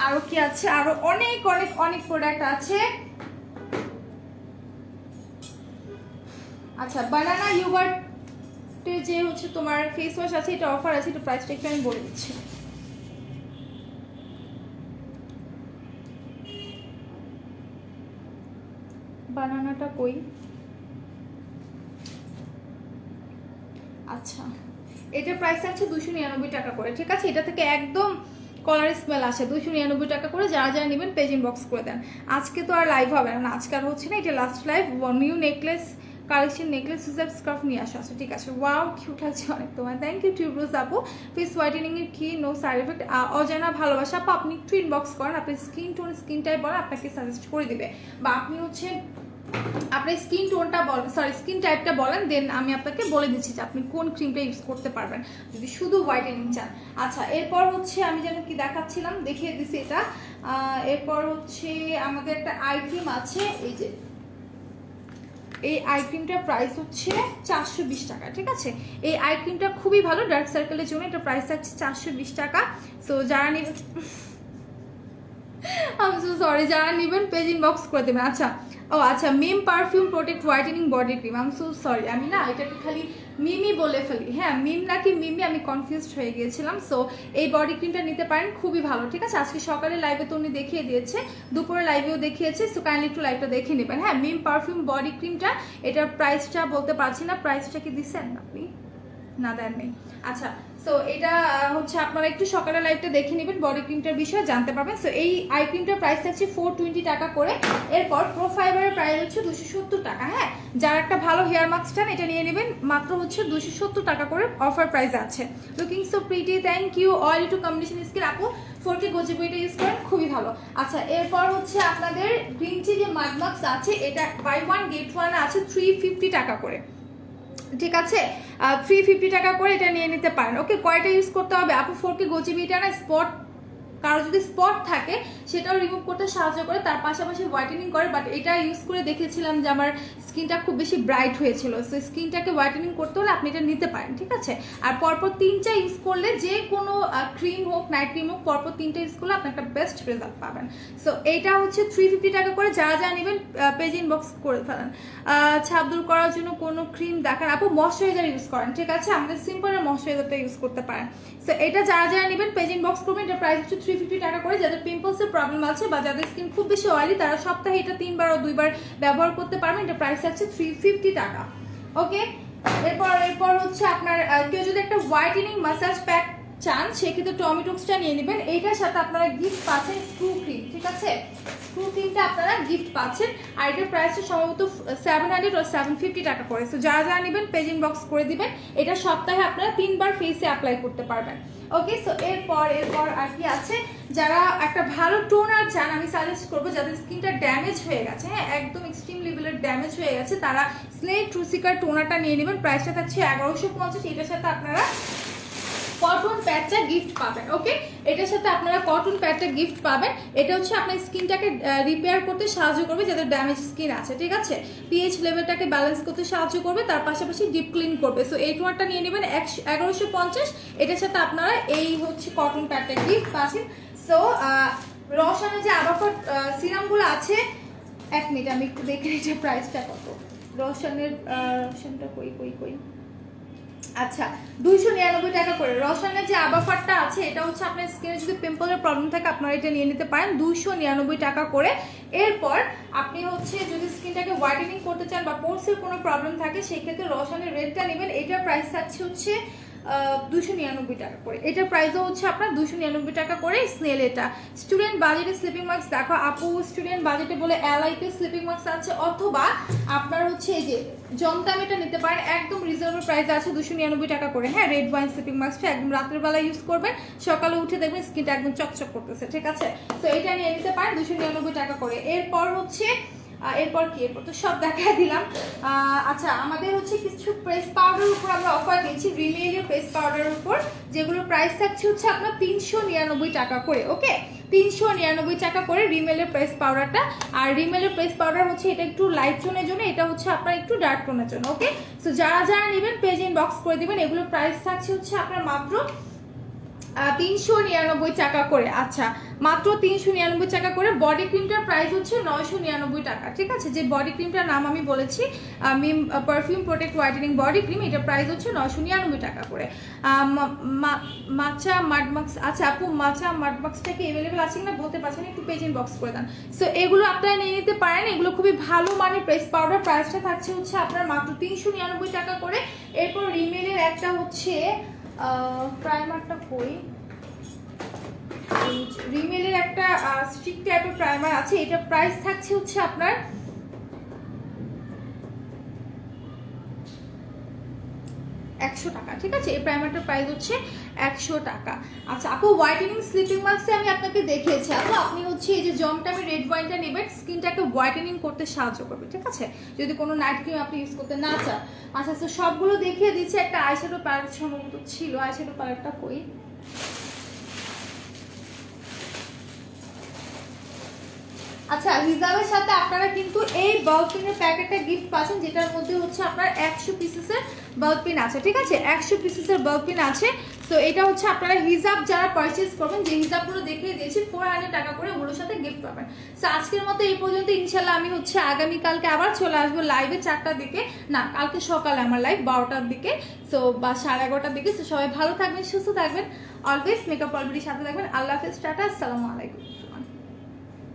Speaker 1: আরো কি আছে, আরো অনেক অনেক অনেক প্রোডাক্ট আছে। আচ্ছা, বানানা ইয়োগার্ট যে হচ্ছে তোমার ফেস ওয়াশ আছে এটা অফার আছে, এটা প্রাইসটা একটু আমি বলে দিচ্ছি। বানানাটা কই, আচ্ছা, এটার প্রাইস আছে 299 টাকা করে, ঠিক আছে। এটা থেকে একদম কলার স্মেল আসে, 299 টাকা করে। যারা যারা নেবেন পেজ ইনবক্স করে দেন। আজকে তো আর লাইভ হবে না, আজকে আর হচ্ছে না, এটা last live. New necklace collection, necklace scissor scarf নিয়ে আসা আছে, ঠিক আছে। ওয়াও, কিউট আছে অনেক তোমার, থ্যাংক ইউ টিউবরোজ আপু। ফেস হোয়াইটেনিং এর কি নো সাইড এফেক্ট, অজানা ভালোবাসা আপু, আপনি একটু ইনবক্স করেন, আপনার স্কিন টোন স্কিন টাইপ বলেন, আপনাকে সাজেস্ট করে দিবে। বা আপনি হচ্ছে আপনার স্কিন টোনটা বলেন, সরি স্কিন টাইপটা বলেন, দেন আমি আপনাকে বলে দিচ্ছি যে আপনি কোন ক্রিমটা ইউজ করতে পারবেন যদি শুধু হোয়াইটেনিং চান। আচ্ছা, এরপর হচ্ছে আমি যেন কি দেখাচ্ছিলাম, দেখিয়ে দিছি এটা। এরপর হচ্ছে আমাদের একটা আই ক্রিম আছে, এই যে এই আই ক্রিমটার প্রাইস হচ্ছে 420 টাকা, ঠিক আছে। এই আই ক্রিমটা খুবই ভালো ডার্ক সার্কেলের জন্য, এটা প্রাইস থাকছে 420 টাকা। সো যারা নেবেন, আমি সো সরি, যারা নেবেন পেজ ইনবক্স করে দেবেন। আচ্ছা, ও আচ্ছা, মিম perfume protect whitening body cream, আমি সো সরি, আমি না এটাকে খালি মিমি বলে ফেলি, হ্যাঁ মিম নাকি মিমি, আমি কনফিউজড হয়ে গিয়েছিলাম। সো এই বডি ক্রিমটা নিতে পারেন, খুবই ভালো, ঠিক আছে। আজকে সকালে লাইভে তো উনি দেখিয়ে দিয়েছে, দুপুরে লাইভেও দেখিয়েছে, সো কাইন্ডলি একটু লাইভটা দেখে নেবেন। হ্যাঁ, মিম পারফিউম বডি ক্রিমটা, এটার প্রাইসটা বলতে পারছি না, প্রাইসটা কি দিচ্ছেন আপনি? না দেন নেই। আচ্ছা, সো এটা হচ্ছে আপনারা একটু সকালে লাইভটা দেখে নেবেন, বডি ক্রিমটার বিষয়ে জানতে পারবেন। সো এই আই ক্রিমটার প্রাইস থাকছে 420 টাকা করে। এরপর প্রো ফাইবারের প্রাইস হচ্ছে 270 টাকা। হ্যাঁ, যারা একটা ভালো হেয়ার মাস্ক চান এটা নিয়ে নেবেন, মাত্র হচ্ছে 270 টাকা করে অফার প্রাইস আছে। Looking so pretty, thank you. Oil to combination skin আপু 4K গোজি বইটা ইউজ করেন, খুবই ভালো। আচ্ছা, এরপর হচ্ছে আপনাদের গ্রিন টি যে মাড মাস্ক আছে, এটা বাই ওয়ান গেট ওয়ান আছে 350 টাকা করে, ঠিক আছে। 350 টাকা করে এটা নিয়ে নিতে পারেন। ওকে, কয়টা ইউজ করতে হবে আপু? 4K গোজি বিটা না, স্পট কারো যদি স্পট থাকে সেটাও রিমুভ করতে সাহায্য করে, তার পাশাপাশি হোয়াইটেনিং করে। বাট এটা ইউজ করে দেখেছিলাম যে আমার স্কিনটা খুব বেশি ব্রাইট হয়েছিল। সো স্কিনটাকে হোয়াইটেনিং করতে হলে আপনি এটা নিতে পারেন, ঠিক আছে। আর পরপর 3টা ইউজ করলে, যে কোনো ক্রিম হোক নাইট ক্রিম হোক, পরপর 3টা ইউজ করলে আপনি একটা বেস্ট রেজাল্ট পাবেন। সো এইটা হচ্ছে 350 টাকা করে। যারা যা নেবেন পেজ ইনবক্স করে ফেলেন। ছাবদুল করার জন্য কোনো ক্রিম দেখান আপু? ময়শ্চারাইজার ইউজ করেন, ঠিক আছে, আমাদের সিম্পলের ময়শ্চারাইজারটা ইউজ করতে পারেন। সো এটা যারা যারা নেবেন পেজ ইনবক্স করবেন। এটা প্রাইস হচ্ছে 350 টাকা করে। যাদের পিম্পলসের প্রবলেম আছে বা যাদের স্কিন খুব বেশি অয়েলি, তারা সপ্তাহে এটা 3বার ও 2বার ব্যবহার করতে পারবেন। এটা প্রাইস আছে 350 টাকা। ওকে, এরপর হচ্ছে আপনার কেউ যদি একটা হোয়াইটেনিং মাসাজ প্যাক চান, সেক্ষেত্রে টমেটোক্সটা নিয়ে নেবেন। এইটার সাথে আপনারা গিফট পাচ্ছেন স্ক্রু ক্রিম, ঠিক আছে। স্ক্রু ক্রিমটা আপনারা গিফট পাচ্ছেন, আর এটার প্রাইসটা সম্ভবত 700 ও 750 টাকা করে। সো যারা যারা নেবেন পেজ ইনবক্স করে দিবেন। এটা সপ্তাহে আপনারা 3বার ফেসে অ্যাপ্লাই করতে পারবেন। ওকে, সো এরপর আর কি আছে? যারা একটা ভালো টোনার চান, আমি সাজেস্ট করবো যাদের স্কিনটা ড্যামেজ হয়ে গেছে, হ্যাঁ একদম এক্সট্রিম লেভেলের ড্যামেজ হয়ে গেছে, তারা স্নেক ট্রুসিকার টোনারটা নিয়ে নেবেন। প্রাইসটা থাকছে 1150। এটার সাথে আপনারা কটন প্যাডটা গিফট পাবেন। ওকে, এটার সাথে আপনারা কটন প্যাডটা গিফট পাবেন। এটা হচ্ছে আপনার স্কিনটাকে রিপেয়ার করতে সাহায্য করবে যাদের ড্যামেজ স্কিন আছে, ঠিক আছে। পিএইচ লেভেলটাকে ব্যালেন্স করতে সাহায্য করবে, তার পাশাপাশি ডিপ ক্লিন করবে। সো এই টোনারটা নিয়ে নেবেন 1150। এটার সাথে আপনারা এই হচ্ছে কটন প্যাডটা গিফট পাচ্ছেন। সো রসানে যে আবাফার সিরামগুলো আছে, 1 মিনিট আমি একটু দেখে নিচ্ছি প্রাইসটা কত। রসানটা কই আচ্ছা, 299 টাকা করে। রসানের যে আবাফারটা আছে, এটা হচ্ছে আপনার স্কিনে যদি পিম্পলের প্রবলেম থাকে আপনারা এটা নিয়ে নিতে পারেন, 299 টাকা করে। এরপর আপনি হচ্ছে যদি স্কিনটাকে হোয়াইটেনিং করতে চান বা পোর্সের কোনো প্রবলেম থাকে, সেই ক্ষেত্রে রসানের রেডটা নেবেন। এটার প্রাইস থাকছে হচ্ছে 299 টাকা করে। এটার প্রাইসও হচ্ছে আপনার 299 টাকা করে। স্নেল এটা স্টুডেন্ট বাজেটে স্লিপিং মাস্ক দেখো আপু, স্টুডেন্ট বাজেটে বলে এলআইতে স্লিপিং মাস্ক আছে, অথবা আপনার হচ্ছে এই যে জমতাম এটা নিতে পারেন, একদম রিজনেবল প্রাইস আছে 299 টাকা করে। হ্যাঁ, রেড ওয়াইন স্লিপিং মাস্কটা একদম রাতের বেলা ইউজ করবেন, সকালে উঠে দেখবেন স্কিনটা একদম চকচক করতেছে, ঠিক আছে। তো এটা নিয়ে নিতে পারেন 299 টাকা করে। এরপর হচ্ছে এরপর তো সব দেখাই দিলাম। আচ্ছা, আমাদের হচ্ছে কিছু প্রেস পাউডারের উপর আমরা অফার দিচ্ছি, রিমেলিও প্রেস পাউডারের উপর, যেগুলোর প্রাইস থাকছে হচ্ছে আপনার 399 টাকা করে। ওকে, 399 টাকা করে রিমেলের প্রেস পাউডারটা। আর রিমেলের প্রেস পাউডার হচ্ছে এটা একটু লাইট টোনের জন্য, এটা হচ্ছে আপনার একটু ডার্ক টোনের জন্য। ওকে, সো যারা যারা নেবেন পেজ ইনবক্স করে দিবেন। এগুলোর প্রাইস থাকছে হচ্ছে আপনার মাত্র 399 টাকা করে। আচ্ছা, মাত্র 399 টাকা করে। বডি ক্রিমটার প্রাইস হচ্ছে 999 টাকা, ঠিক আছে। যে বডি ক্রিমটার নাম আমি বলেছি, মিম perfume protect whitening body cream, এটার প্রাইস হচ্ছে 999 টাকা করে। মাচা মাডমাক্স, আচ্ছা আপু মাচা মাডমাক্সটা কি অ্যাভেলেবেল আছে কিনা বলতে পারছেন, একটু পেজ ইনবক্স করে দেন। সো এগুলো আপনারা নিয়ে নিতে পারেন, এগুলো খুবই ভালো মানের প্রেস পাউডার। প্রাইসটা থাকছে হচ্ছে আপনার মাত্র 399 টাকা করে। এরপর রিমেলের একটা হচ্ছে প্রাইমারটা কই, রিমেলের একটা স্টিক টাইপের প্রাইমার আছে, এটা প্রাইস থাকছে হচ্ছে আপনার 100 টাকা, ঠিক আছে। এই প্রাইমারটার প্রাইস হচ্ছে 100 টাকা। আচ্ছা আপু, হোয়াইটেনিং স্লিপিং মাস্কে আমি আপনাকে দেখিয়েছি আপু, আপনি হচ্ছে এই যে জমটামি রেড ওয়াইনটা নেবেন, স্কিনটাকে হোয়াইটেনিং করতে সাহায্য করবে, ঠিক আছে, যদি কোনো নাইট ক্রিম আপনি ইউজ করতে না চান। আচ্ছা, তো সবগুলো দেখিয়ে দিচ্ছি। একটা আইশ্যাডো প্যালেট সম্ভবত ছিল, আইশ্যাডো প্যালেটটা কই। আচ্ছা, হিজাবের সাথে আপনারা কিন্তু এই বাল্ব পিনের প্যাকেটটা গিফট পাচ্ছেন, যেটার মধ্যে হচ্ছে আপনার 100 পিসেসের বাল্ব পিন আছে, ঠিক আছে, 100 পিসেসের বাল্ব পিন আছে। সো এটা হচ্ছে আপনারা হিজাব যারা পারচেজ করবেন, যে হিজাবগুলো দেখিয়ে দিয়েছি 400 টাকা করে, ওগুলোর সাথে গিফট পাবেন। সো আজকের মতো এই পর্যন্ত। ইনশাল্লাহ আমি হচ্ছে আগামীকালকে আবার চলে আসবো লাইভে 4টার দিকে, না কালকে সকালে আমার লাইভ 12টার দিকে, সো বা 11:30টার দিকে। সো সবাই ভালো থাকবেন, সুস্থ থাকবেন, অলওয়েজ মেকআপ অলরেডি সাথে থাকবেন। আল্লাহ হাফেজ, টাটা, আসসালামু আলাইকুম।